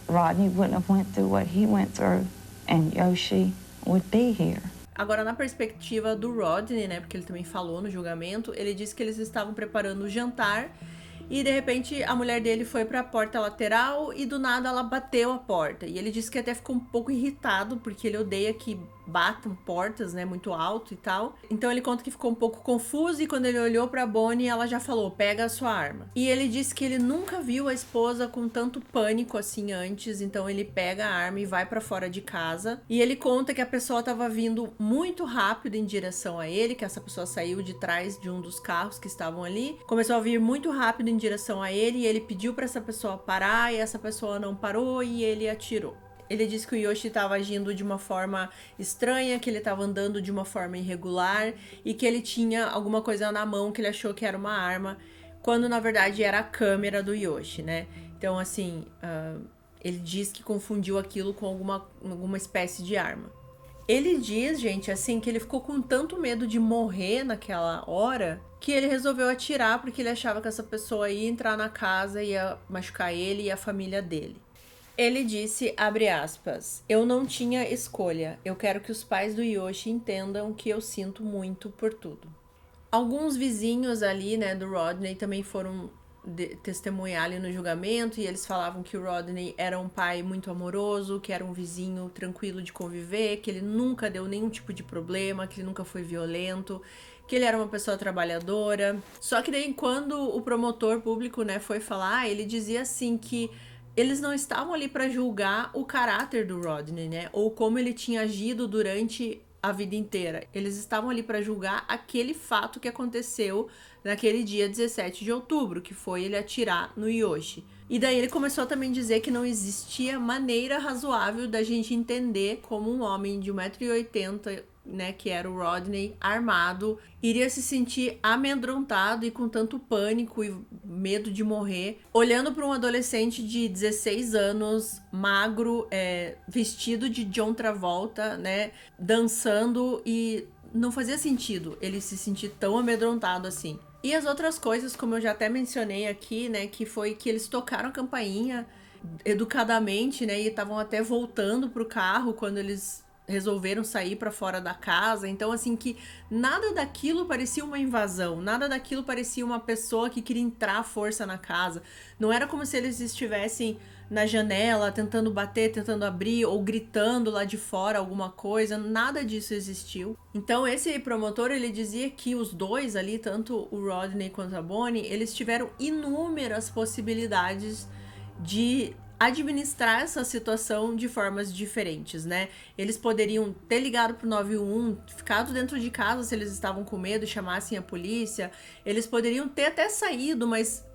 Rodney wouldn't have went through what he went through, and Yoshi would be here. Agora, na perspectiva do Rodney, né, porque ele também falou no julgamento, ele disse que eles estavam preparando o jantar e, de repente, a mulher dele foi para a porta lateral e, do nada, ela bateu a porta. E ele disse que até ficou um pouco irritado, porque ele odeia que batam portas, né, muito alto e tal. Então, ele conta que ficou um pouco confuso e, quando ele olhou para Bonnie, ela já falou, pega a sua arma. E ele disse que ele nunca viu a esposa com tanto pânico assim antes, então ele pega a arma e vai para fora de casa. E ele conta que a pessoa estava vindo muito rápido em direção a ele, que essa pessoa saiu de trás de um dos carros que estavam ali, começou a vir muito rápido em direção a ele e ele pediu para essa pessoa parar e essa pessoa não parou e ele atirou. Ele disse que o Yoshi estava agindo de uma forma estranha, que ele estava andando de uma forma irregular e que ele tinha alguma coisa na mão que ele achou que era uma arma, quando na verdade era a câmera do Yoshi, né? Então, assim, ele diz que confundiu aquilo com alguma espécie de arma. Ele diz, gente, assim, que ele ficou com tanto medo de morrer naquela hora que ele resolveu atirar porque ele achava que essa pessoa ia entrar na casa e ia machucar ele e a família dele. Ele disse, abre aspas, eu não tinha escolha. Eu quero que os pais do Yoshi entendam que eu sinto muito por tudo. Alguns vizinhos ali, né, do Rodney também foram testemunhar ali no julgamento, e eles falavam que o Rodney era um pai muito amoroso, que era um vizinho tranquilo de conviver, que ele nunca deu nenhum tipo de problema, que ele nunca foi violento, que ele era uma pessoa trabalhadora. Só que daí quando o promotor público, né, foi falar, ele dizia assim que eles não estavam ali para julgar o caráter do Rodney, né, ou como ele tinha agido durante a vida inteira. Eles estavam ali para julgar aquele fato que aconteceu naquele dia 17 de outubro, que foi ele atirar no Yoshi. E daí ele começou também a dizer que não existia maneira razoável da gente entender como um homem de 1,80 m, né, que era o Rodney, armado, iria se sentir amedrontado e com tanto pânico e medo de morrer, olhando para um adolescente de 16 anos, magro, vestido de John Travolta, né, dançando, e não fazia sentido ele se sentir tão amedrontado assim. E as outras coisas, como eu já até mencionei aqui, né, que foi que eles tocaram a campainha educadamente, né, e estavam até voltando pro carro quando eles resolveram sair para fora da casa. Então, assim, que nada daquilo parecia uma invasão, nada daquilo parecia uma pessoa que queria entrar à força na casa. Não era como se eles estivessem na janela tentando bater, tentando abrir, ou gritando lá de fora alguma coisa. Nada disso existiu. Então, esse promotor, ele dizia que os dois ali, tanto o Rodney quanto a Bonnie, eles tiveram inúmeras possibilidades de administrar essa situação de formas diferentes, né? Eles poderiam ter ligado pro 911, ficado dentro de casa se eles estavam com medo e chamassem a polícia. Eles poderiam ter até saído, mas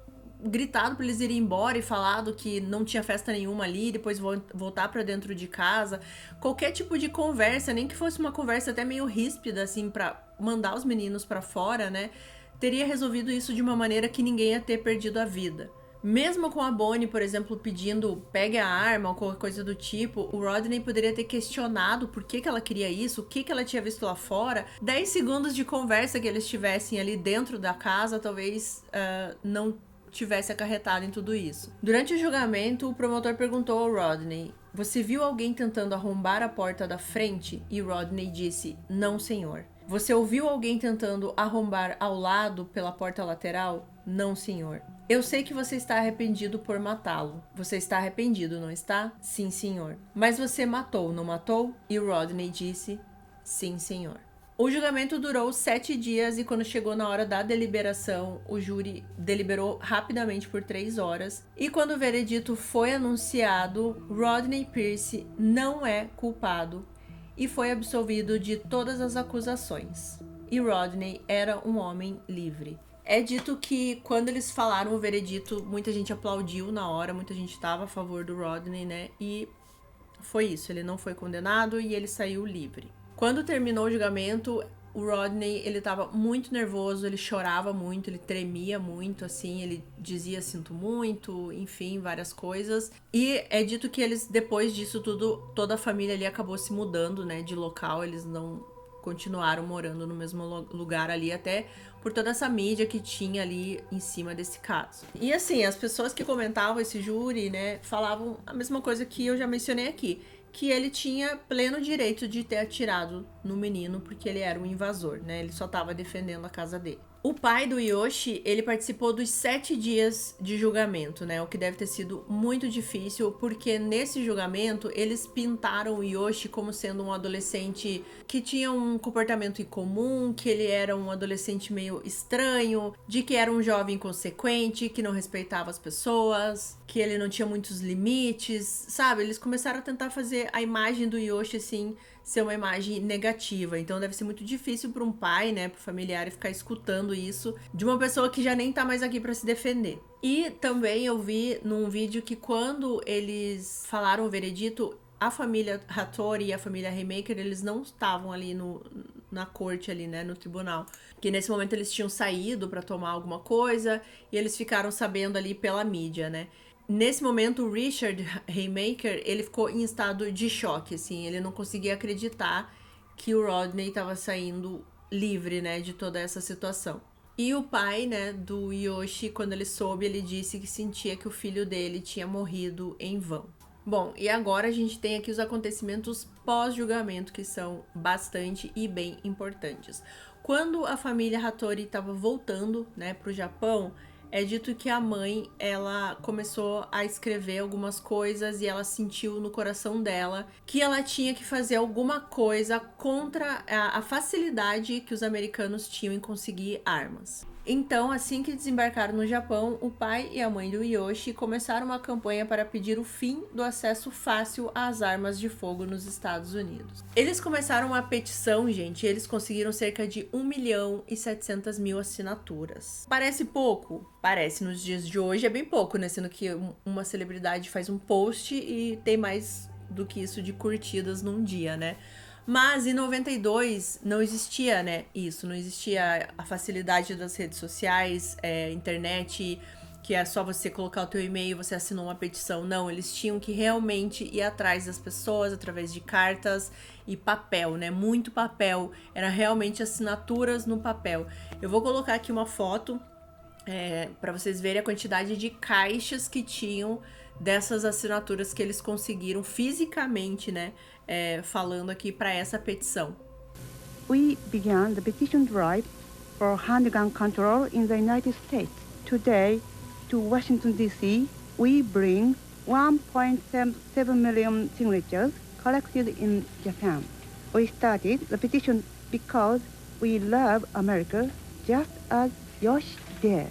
gritado para eles irem embora e falado que não tinha festa nenhuma ali, depois voltar para dentro de casa. Qualquer tipo de conversa, nem que fosse uma conversa até meio ríspida, assim, para mandar os meninos para fora, né? Teria resolvido isso de uma maneira que ninguém ia ter perdido a vida. Mesmo com a Bonnie, por exemplo, pedindo pegue a arma ou qualquer coisa do tipo, o Rodney poderia ter questionado por que ela queria isso, o que ela tinha visto lá fora. 10 segundos de conversa que eles tivessem ali dentro da casa, talvez não tivesse acarretado em tudo isso. Durante o julgamento, o promotor perguntou ao Rodney, você viu alguém tentando arrombar a porta da frente? E Rodney disse, não, senhor. Você ouviu alguém tentando arrombar ao lado pela porta lateral? Não, senhor. Eu sei que você está arrependido por matá-lo. Você está arrependido, não está? Sim, senhor. Mas você matou, não matou? E Rodney disse, sim, senhor. O julgamento durou 7 dias e quando chegou na hora da deliberação, o júri deliberou rapidamente por 3 horas. E quando o veredito foi anunciado, Rodney Pierce não é culpado e foi absolvido de todas as acusações. E Rodney era um homem livre. É dito que quando eles falaram o veredito, muita gente aplaudiu na hora, muita gente estava a favor do Rodney, né? E foi isso, ele não foi condenado e ele saiu livre. Quando terminou o julgamento, o Rodney, ele tava muito nervoso, ele chorava muito, ele tremia muito, assim, ele dizia sinto muito, enfim, várias coisas. E é dito que eles, depois disso tudo, toda a família ali acabou se mudando, né, de local, eles não continuaram morando no mesmo lugar ali, até por toda essa mídia que tinha ali em cima desse caso. E assim, as pessoas que comentavam esse júri, né, falavam a mesma coisa que eu já mencionei aqui, que ele tinha pleno direito de ter atirado no menino porque ele era um invasor, né, ele só estava defendendo a casa dele. O pai do Yoshi, ele participou dos 7 dias de julgamento, né? O que deve ter sido muito difícil, porque nesse julgamento eles pintaram o Yoshi como sendo um adolescente que tinha um comportamento incomum, que ele era um adolescente meio estranho, de que era um jovem inconsequente, que não respeitava as pessoas, que ele não tinha muitos limites, sabe? Eles começaram a tentar fazer a imagem do Yoshi, assim, ser uma imagem negativa. Então deve ser muito difícil para um pai, né, pro familiar, ficar escutando isso de uma pessoa que já nem tá mais aqui para se defender. E também eu vi num vídeo que quando eles falaram o veredito, a família Hattori e a família Haymaker, eles não estavam ali na corte ali, né, no tribunal. Que nesse momento eles tinham saído para tomar alguma coisa e eles ficaram sabendo ali pela mídia, né. Nesse momento, o Richard Haymaker, ele ficou em estado de choque, assim, ele não conseguia acreditar que o Rodney estava saindo livre, né, de toda essa situação. E o pai, né, do Yoshi, quando ele soube, ele disse que sentia que o filho dele tinha morrido em vão. Bom, e agora a gente tem aqui os acontecimentos pós-julgamento, que são bastante e bem importantes. Quando a família Hattori estava voltando, né, para o Japão, é dito que a mãe, ela começou a escrever algumas coisas e ela sentiu no coração dela que ela tinha que fazer alguma coisa contra a facilidade que os americanos tinham em conseguir armas. Então, assim que desembarcaram no Japão, o pai e a mãe do Yoshi começaram uma campanha para pedir o fim do acesso fácil às armas de fogo nos Estados Unidos. Eles começaram uma petição, gente, e eles conseguiram cerca de 1.700.000 assinaturas. Parece pouco? Parece, nos dias de hoje é bem pouco, né? Sendo que uma celebridade faz um post e tem mais do que isso de curtidas num dia, né? Mas em 92 não existia, né, isso, não existia a facilidade das redes sociais, internet, que é só você colocar o teu e-mail, você assinou uma petição. Não, eles tinham que realmente ir atrás das pessoas através de cartas e papel, né, muito papel, era realmente assinaturas no papel. Eu vou colocar aqui uma foto para vocês verem a quantidade de caixas que tinham dessas assinaturas que eles conseguiram fisicamente, né, falando aqui para essa petição. We began the petition drive for handgun control in the United States. Today, to Washington, D.C., we bring 1.7 million signatures collected in Japan. We started the petition because we love America just as Yoshi did.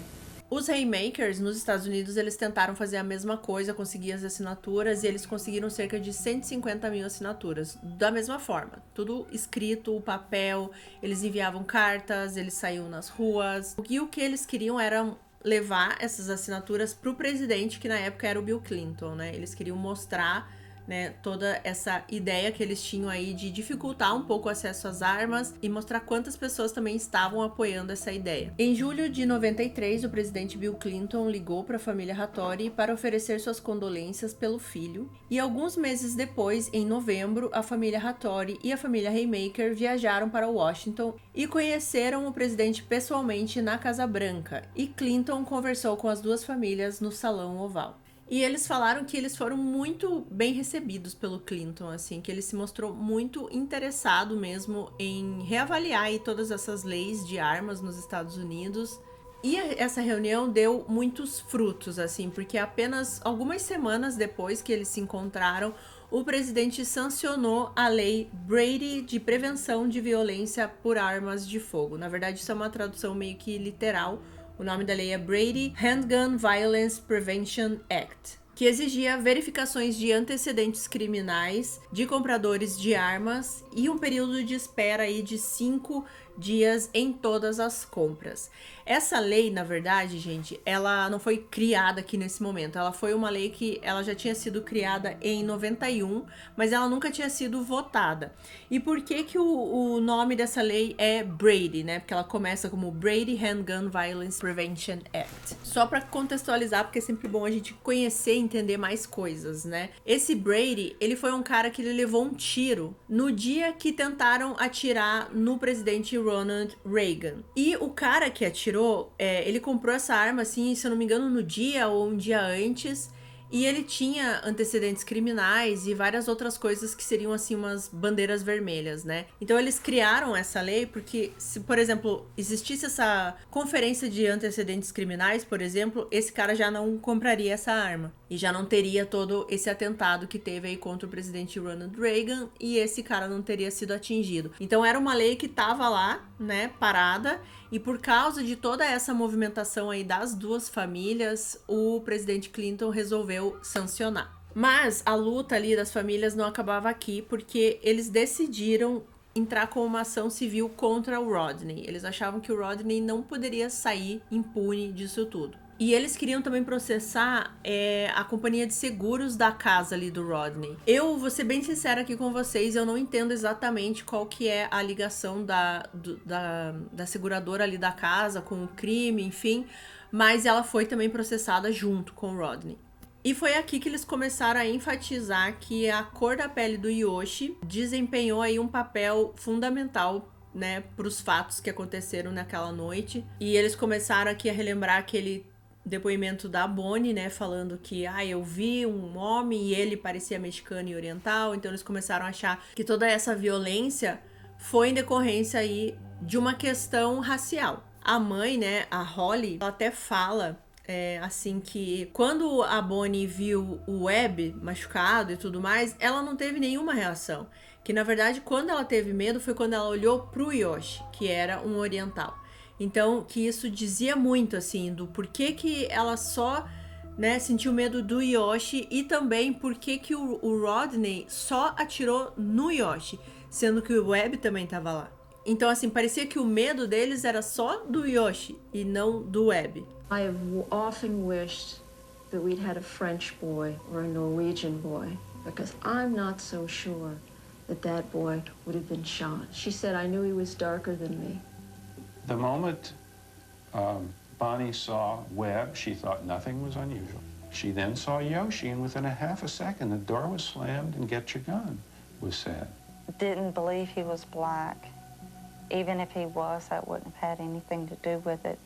Os Haymakers, nos Estados Unidos, eles tentaram fazer a mesma coisa, conseguir as assinaturas, e eles conseguiram cerca de 150.000 assinaturas. Da mesma forma, tudo escrito, o papel, eles enviavam cartas, eles saíam nas ruas. E o que eles queriam era levar essas assinaturas para o presidente, que na época era o Bill Clinton, né? Eles queriam mostrar, né, toda essa ideia que eles tinham aí de dificultar um pouco o acesso às armas e mostrar quantas pessoas também estavam apoiando essa ideia. Em julho de 93, o presidente Bill Clinton ligou para a família Hattori para oferecer suas condolências pelo filho, e alguns meses depois, em novembro, a família Hattori e a família Haymaker viajaram para Washington e conheceram o presidente pessoalmente na Casa Branca, e Clinton conversou com as duas famílias no Salão Oval. E eles falaram que eles foram muito bem recebidos pelo Clinton, assim, que ele se mostrou muito interessado mesmo em reavaliar aí todas essas leis de armas nos Estados Unidos. E essa reunião deu muitos frutos, assim, porque apenas algumas semanas depois que eles se encontraram, o presidente sancionou a lei Brady de prevenção de violência por armas de fogo. Na verdade, isso é uma tradução meio que literal. O nome da lei é Brady Handgun Violence Prevention Act, que exigia verificações de antecedentes criminais de compradores de armas e um período de espera aí de 5 dias em todas as compras. Essa lei, na verdade, gente, ela não foi criada aqui nesse momento. Ela foi uma lei que ela já tinha sido criada em 91, mas ela nunca tinha sido votada. E por que que o nome dessa lei é Brady, né? Porque ela começa como Brady Handgun Violence Prevention Act. Só para contextualizar, porque é sempre bom a gente conhecer e entender mais coisas, né? Esse Brady, ele foi um cara que ele levou um tiro no dia que tentaram atirar no presidente Ronald Reagan. E o cara que atirou, ele comprou essa arma, assim, se eu não me engano, no dia ou um dia antes, e ele tinha antecedentes criminais e várias outras coisas que seriam, assim, umas bandeiras vermelhas, né? Então eles criaram essa lei porque, se, por exemplo, existisse essa conferência de antecedentes criminais, por exemplo, esse cara já não compraria essa arma e já não teria todo esse atentado que teve aí contra o presidente Ronald Reagan, e esse cara não teria sido atingido. Então era uma lei que tava lá, né, parada, e por causa de toda essa movimentação aí das duas famílias, o presidente Clinton resolveu sancionar. Mas a luta ali das famílias não acabava aqui, porque eles decidiram entrar com uma ação civil contra o Rodney. Eles achavam que o Rodney não poderia sair impune disso tudo. E eles queriam também processar a companhia de seguros da casa ali do Rodney. Eu vou ser bem sincera aqui com vocês, eu não entendo exatamente qual que é a ligação da seguradora ali da casa com o crime, enfim. Mas ela foi também processada junto com o Rodney. E foi aqui que eles começaram a enfatizar que a cor da pele do Yoshi desempenhou aí um papel fundamental, né, para os fatos que aconteceram naquela noite. E eles começaram aqui a relembrar que ele depoimento da Bonnie, né, falando que eu vi um homem e ele parecia mexicano e oriental, então eles começaram a achar que toda essa violência foi em decorrência aí de uma questão racial. A mãe, né, a Holly, ela até fala assim que quando a Bonnie viu o Webb machucado e tudo mais, ela não teve nenhuma reação. Que na verdade, quando ela teve medo foi quando ela olhou pro Yoshi, que era um oriental. Então, que isso dizia muito, assim, do porquê que ela só, né, sentiu medo do Yoshi e também porquê que o Rodney só atirou no Yoshi, sendo que o Webb também tava lá. Então, assim, parecia que o medo deles era só do Yoshi e não do Webb. I have often wished that we'd had a French boy or a Norwegian boy, because I'm not so sure that boy would have been shot. She said, I knew he was darker than me. The moment Bonnie saw Webb, she thought nothing was unusual. She then saw Yoshi, and within a half a second, the door was slammed and "Get your gun" was said. Didn't believe he was black. Even if he was, that wouldn't have had anything to do with it.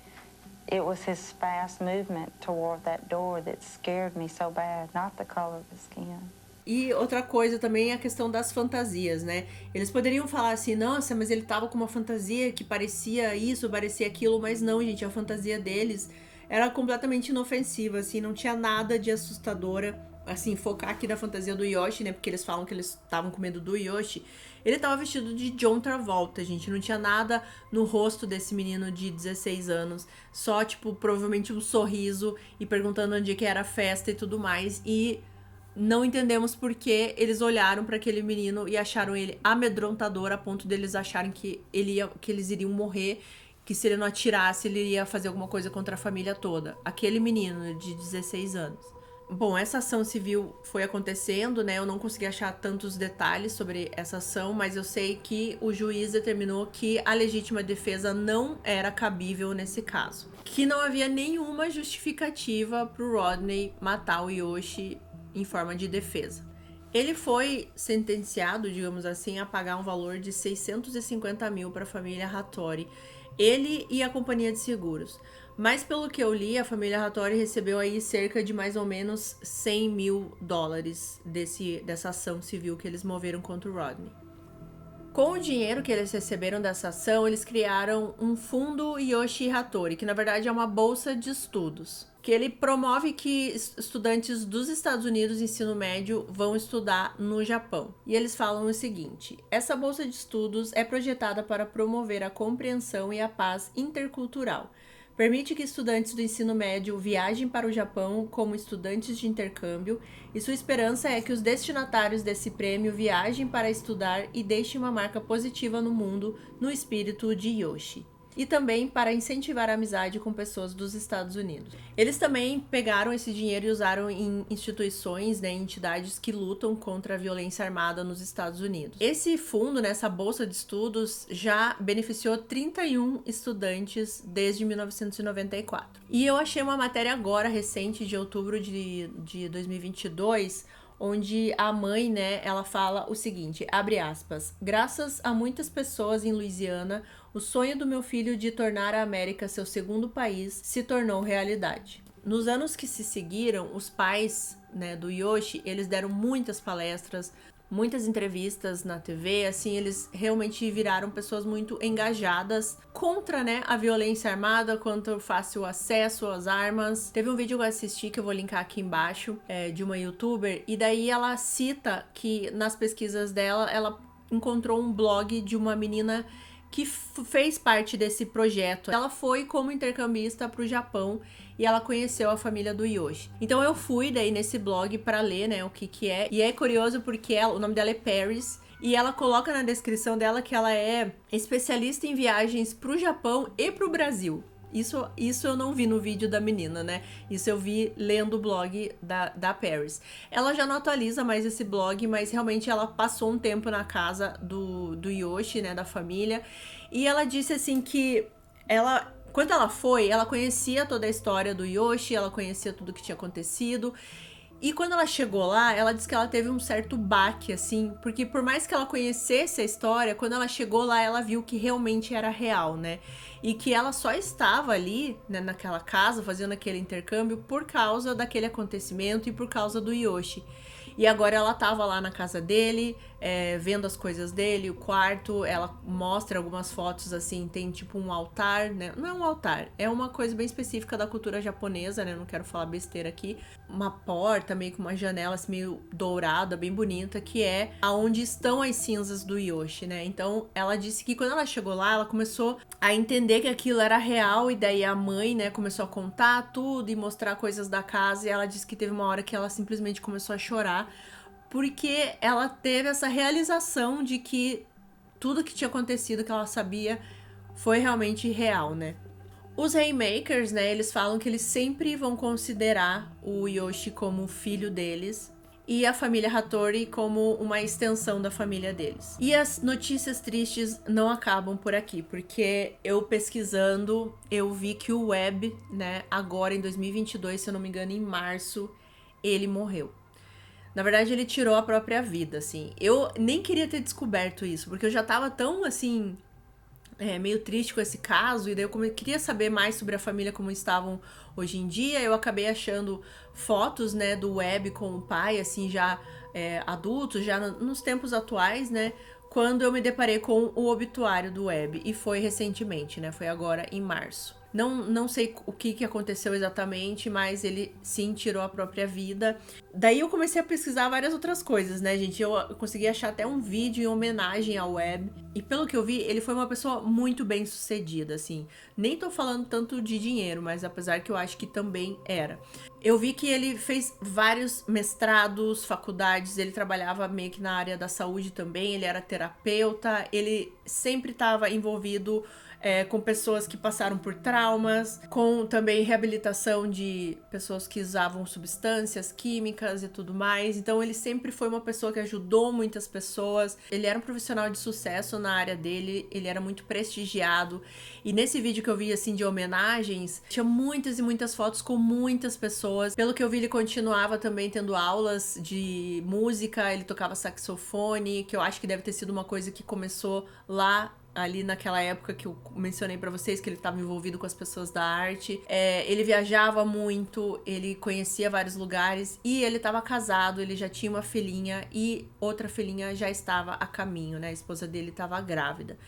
It was his fast movement toward that door that scared me so bad, not the color of his skin. E outra coisa também é a questão das fantasias, né? Eles poderiam falar assim, nossa, mas ele tava com uma fantasia que parecia isso, parecia aquilo, mas não, gente, a fantasia deles era completamente inofensiva, assim, não tinha nada de assustadora. Assim, focar aqui na fantasia do Yoshi, né? Porque eles falam que eles estavam com medo do Yoshi. Ele tava vestido de John Travolta, gente. Não tinha nada no rosto desse menino de 16 anos. Só, tipo, provavelmente um sorriso e perguntando onde que era a festa e tudo mais. E não entendemos por que eles olharam para aquele menino e acharam ele amedrontador a ponto deles acharem que eles iriam morrer, que se ele não atirasse, ele iria fazer alguma coisa contra a família toda. Aquele menino de 16 anos. Bom, essa ação civil foi acontecendo, né? Eu não consegui achar tantos detalhes sobre essa ação, mas eu sei que o juiz determinou que a legítima defesa não era cabível nesse caso. Que não havia nenhuma justificativa pro Rodney matar o Yoshi em forma de defesa. Ele foi sentenciado, digamos assim, a pagar um valor de 650 mil para a família Hattori, ele e a companhia de seguros. Mas pelo que eu li, a família Hattori recebeu aí cerca de mais ou menos 100 mil dólares dessa ação civil que eles moveram contra o Rodney. Com o dinheiro que eles receberam dessa ação, eles criaram um fundo Yoshi Hattori, que na verdade é uma bolsa de estudos, que ele promove que estudantes dos Estados Unidos ensino médio vão estudar no Japão. E eles falam o seguinte: essa bolsa de estudos é projetada para promover a compreensão e a paz intercultural. Permite que estudantes do ensino médio viajem para o Japão como estudantes de intercâmbio, e sua esperança é que os destinatários desse prêmio viajem para estudar e deixem uma marca positiva no mundo no espírito de Yoshi. E também para incentivar a amizade com pessoas dos Estados Unidos. Eles também pegaram esse dinheiro e usaram em instituições, né, entidades que lutam contra a violência armada nos Estados Unidos. Esse fundo, né, essa bolsa de estudos, já beneficiou 31 estudantes desde 1994. E eu achei uma matéria agora, recente, de outubro de 2022, onde a mãe, né, ela fala o seguinte, abre aspas, graças a muitas pessoas em Louisiana, o sonho do meu filho de tornar a América seu segundo país se tornou realidade. Nos anos que se seguiram, os pais, né, do Yoshi, eles deram muitas palestras, muitas entrevistas na TV, assim, eles realmente viraram pessoas muito engajadas contra, né, a violência armada, contra o fácil acesso às armas. Teve um vídeo que eu assisti, que eu vou linkar aqui embaixo, de uma youtuber, e daí ela cita que nas pesquisas dela, ela encontrou um blog de uma menina que fez parte desse projeto. Ela foi como intercambista pro Japão e ela conheceu a família do Yoshi. Então eu fui daí nesse blog para ler, né, o que é. E é curioso porque o nome dela é Paris e ela coloca na descrição dela que ela é especialista em viagens pro Japão e pro Brasil. Isso eu não vi no vídeo da menina, né? Isso eu vi lendo o blog da Paris. Ela já não atualiza mais esse blog, mas realmente ela passou um tempo na casa do Yoshi, né? Da família. E ela disse assim que quando ela foi, ela conhecia toda a história do Yoshi, ela conhecia tudo que tinha acontecido. E quando ela chegou lá, ela disse que ela teve um certo baque, assim, porque por mais que ela conhecesse a história, quando ela chegou lá, ela viu que realmente era real, né? E que ela só estava ali, né, naquela casa, fazendo aquele intercâmbio por causa daquele acontecimento e por causa do Yoshi. E agora ela tava lá na casa dele, vendo as coisas dele, o quarto, ela mostra algumas fotos assim, tem tipo um altar, né? Não é um altar, é uma coisa bem específica da cultura japonesa, né? Não quero falar besteira aqui. Uma porta, meio com uma janela assim, meio dourada, bem bonita, que é aonde estão as cinzas do Yoshi, né? Então ela disse que quando ela chegou lá, ela começou a entender que aquilo era real, e daí a mãe, né, começou a contar tudo e mostrar coisas da casa, e ela disse que teve uma hora que ela simplesmente começou a chorar, porque ela teve essa realização de que tudo que tinha acontecido, que ela sabia, foi realmente real, né? Os Haymakers, né, eles falam que eles sempre vão considerar o Yoshi como filho deles e a família Hattori como uma extensão da família deles. E as notícias tristes não acabam por aqui, porque eu pesquisando, eu vi que o Webb, né, agora em 2022, se eu não me engano, em março, ele morreu. Na verdade, ele tirou a própria vida, assim. Eu nem queria ter descoberto isso, porque eu já tava tão, assim, meio triste com esse caso, e daí eu queria saber mais sobre a família, como estavam hoje em dia. Eu acabei achando fotos, né, do Webb com o pai, assim, já adultos, já nos tempos atuais, né, quando eu me deparei com o obituário do Webb, e foi recentemente, né, foi agora em março. Não sei o que aconteceu exatamente, mas ele sim tirou a própria vida. Daí eu comecei a pesquisar várias outras coisas, né, gente? Eu consegui achar até um vídeo em homenagem ao Webb. E pelo que eu vi, ele foi uma pessoa muito bem sucedida, assim. Nem tô falando tanto de dinheiro, mas apesar que eu acho que também era. Eu vi que ele fez vários mestrados, faculdades, ele trabalhava meio que na área da saúde também, ele era terapeuta, ele sempre estava envolvido com pessoas que passaram por traumas, com também reabilitação de pessoas que usavam substâncias químicas e tudo mais. Então ele sempre foi uma pessoa que ajudou muitas pessoas. Ele era um profissional de sucesso na área dele, ele era muito prestigiado. E nesse vídeo que eu vi, assim, de homenagens, tinha muitas e muitas fotos com muitas pessoas. Pelo que eu vi, ele continuava também tendo aulas de música, ele tocava saxofone, que eu acho que deve ter sido uma coisa que começou lá ali naquela época que eu mencionei pra vocês, que ele estava envolvido com as pessoas da arte. Ele viajava muito, ele conhecia vários lugares, e ele estava casado, ele já tinha uma filhinha, e outra filhinha já estava a caminho, né? A esposa dele estava grávida.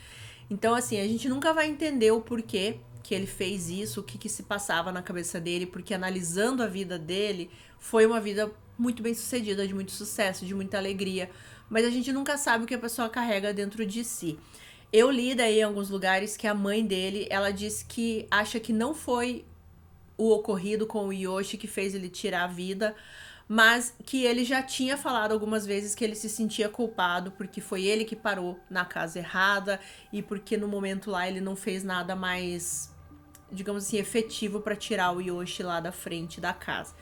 Então, assim, a gente nunca vai entender o porquê que ele fez isso, o que se passava na cabeça dele, porque analisando a vida dele, foi uma vida muito bem sucedida, de muito sucesso, de muita alegria, mas a gente nunca sabe o que a pessoa carrega dentro de si. Eu li daí em alguns lugares que a mãe dele, ela disse que acha que não foi o ocorrido com o Yoshi que fez ele tirar a vida, mas que ele já tinha falado algumas vezes que ele se sentia culpado porque foi ele que parou na casa errada e porque no momento lá ele não fez nada mais, digamos assim, efetivo para tirar o Yoshi lá da frente da casa.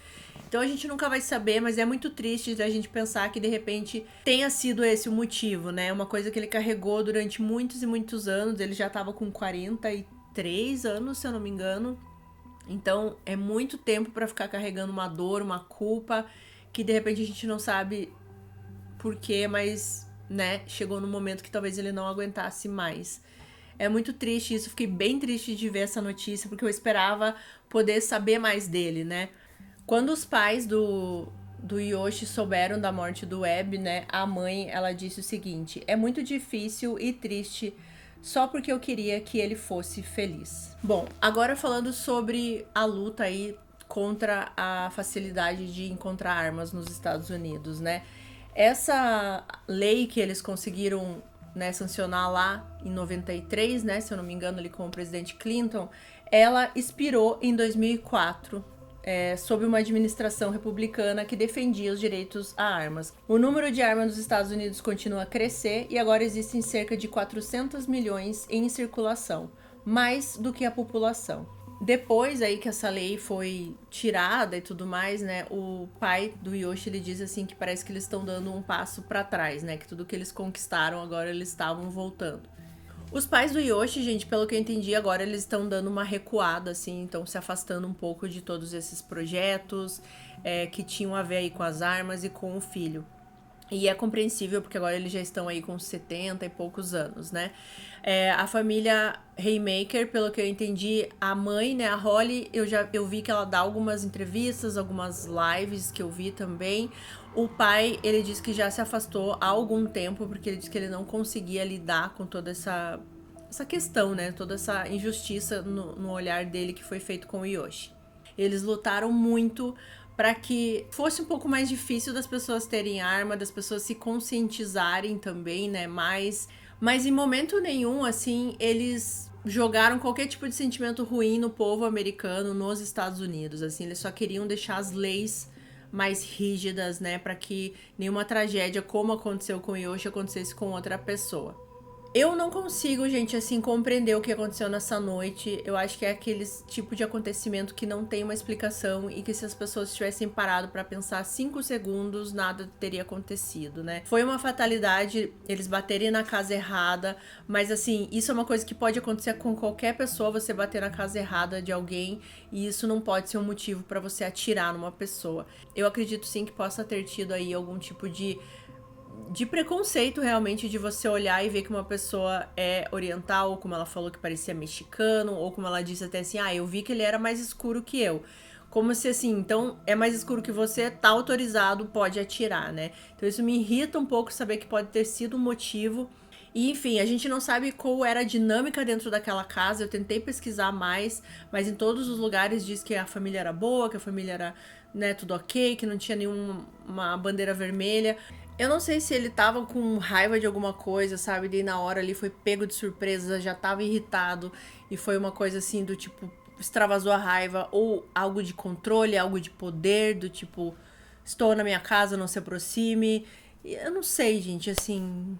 Então a gente nunca vai saber, mas é muito triste a gente pensar que de repente tenha sido esse o motivo, né? Uma coisa que ele carregou durante muitos e muitos anos, ele já tava com 43 anos, se eu não me engano. Então é muito tempo pra ficar carregando uma dor, uma culpa, que de repente a gente não sabe por quê, mas, né, chegou no momento que talvez ele não aguentasse mais. É muito triste isso, fiquei bem triste de ver essa notícia, porque eu esperava poder saber mais dele, né? Quando os pais do Yoshi souberam da morte do Webb, né, a mãe, ela disse o seguinte: é muito difícil e triste só porque eu queria que ele fosse feliz. Bom, agora falando sobre a luta aí contra a facilidade de encontrar armas nos Estados Unidos, né? Essa lei que eles conseguiram, né, sancionar lá em 93, né, se eu não me engano, ali com o presidente Clinton, ela expirou em 2004, sob uma administração republicana que defendia os direitos a armas. O número de armas nos Estados Unidos continua a crescer e agora existem cerca de 400 milhões em circulação, mais do que a população. Depois aí que essa lei foi tirada e tudo mais, né, o pai do Yoshi, ele diz assim que parece que eles estão dando um passo para trás, né, que tudo que eles conquistaram agora eles estavam voltando. Os pais do Yoshi, gente, pelo que eu entendi, agora eles estão dando uma recuada, assim, estão se afastando um pouco de todos esses projetos que tinham a ver aí com as armas e com o filho. E é compreensível, porque agora eles já estão aí com 70 e poucos anos, né? A família Haymaker, pelo que eu entendi, a mãe, né, a Holly, eu vi que ela dá algumas entrevistas, algumas lives que eu vi também. O pai, ele disse que já se afastou há algum tempo, porque ele disse que ele não conseguia lidar com toda essa questão, né? Toda essa injustiça no olhar dele que foi feito com o Yoshi. Eles lutaram muito para que fosse um pouco mais difícil das pessoas terem arma, das pessoas se conscientizarem também, né? Mas em momento nenhum, assim, eles jogaram qualquer tipo de sentimento ruim no povo americano nos Estados Unidos, assim. Eles só queriam deixar as leis mais rígidas, né? Para que nenhuma tragédia como aconteceu com o Yoshi acontecesse com outra pessoa. Eu não consigo, gente, assim, compreender o que aconteceu nessa noite. Eu acho que é aquele tipo de acontecimento que não tem uma explicação e que se as pessoas tivessem parado pra pensar 5 segundos, nada teria acontecido, né? Foi uma fatalidade eles baterem na casa errada, mas assim, isso é uma coisa que pode acontecer com qualquer pessoa, você bater na casa errada de alguém, e isso não pode ser um motivo pra você atirar numa pessoa. Eu acredito sim que possa ter tido aí algum tipo de preconceito realmente, de você olhar e ver que uma pessoa é oriental, ou como ela falou que parecia mexicano, ou como ela disse até assim, eu vi que ele era mais escuro que eu. Como se assim, então é mais escuro que você, tá autorizado, pode atirar, né? Então isso me irrita um pouco saber que pode ter sido um motivo. E enfim, a gente não sabe qual era a dinâmica dentro daquela casa, eu tentei pesquisar mais, mas em todos os lugares diz que a família era boa, que a família era, né, tudo ok, que não tinha nenhuma bandeira vermelha. Eu não sei se ele tava com raiva de alguma coisa, sabe? E na hora ali foi pego de surpresa, já tava irritado. E foi uma coisa assim do tipo, extravasou a raiva. Ou algo de controle, algo de poder, do tipo, estou na minha casa, não se aproxime. Eu não sei, gente, assim,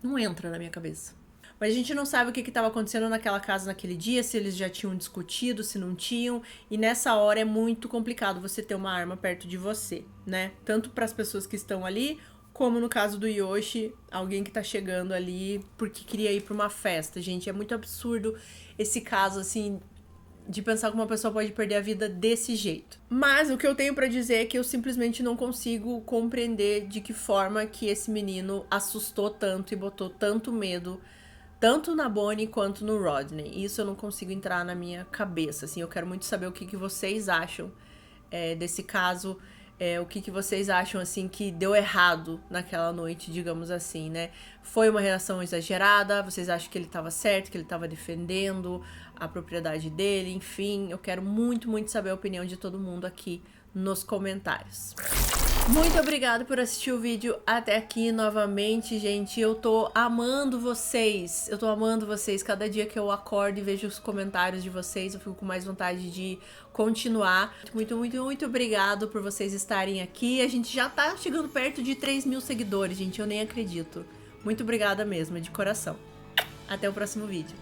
não entra na minha cabeça. Mas a gente não sabe o que estava acontecendo naquela casa naquele dia, se eles já tinham discutido, se não tinham. E nessa hora é muito complicado você ter uma arma perto de você, né? Tanto para as pessoas que estão ali, como no caso do Yoshi, alguém que tá chegando ali porque queria ir para uma festa. Gente, é muito absurdo esse caso, assim, de pensar que uma pessoa pode perder a vida desse jeito. Mas o que eu tenho pra dizer é que eu simplesmente não consigo compreender de que forma que esse menino assustou tanto e botou tanto medo, tanto na Bonnie quanto no Rodney. Isso eu não consigo entrar na minha cabeça, assim. Eu quero muito saber o que vocês acham desse caso, o que vocês acham, assim, que deu errado naquela noite, digamos assim, né? Foi uma reação exagerada? Vocês acham que ele estava certo, que ele estava defendendo a propriedade dele? Enfim, eu quero muito, muito saber a opinião de todo mundo aqui nos comentários. Muito obrigada por assistir o vídeo até aqui novamente, gente. Eu tô amando vocês. Eu tô amando vocês. Cada dia que eu acordo e vejo os comentários de vocês, eu fico com mais vontade de continuar. Muito, muito, muito obrigado por vocês estarem aqui. A gente já tá chegando perto de 3.000 seguidores, gente. Eu nem acredito. Muito obrigada mesmo, de coração. Até o próximo vídeo.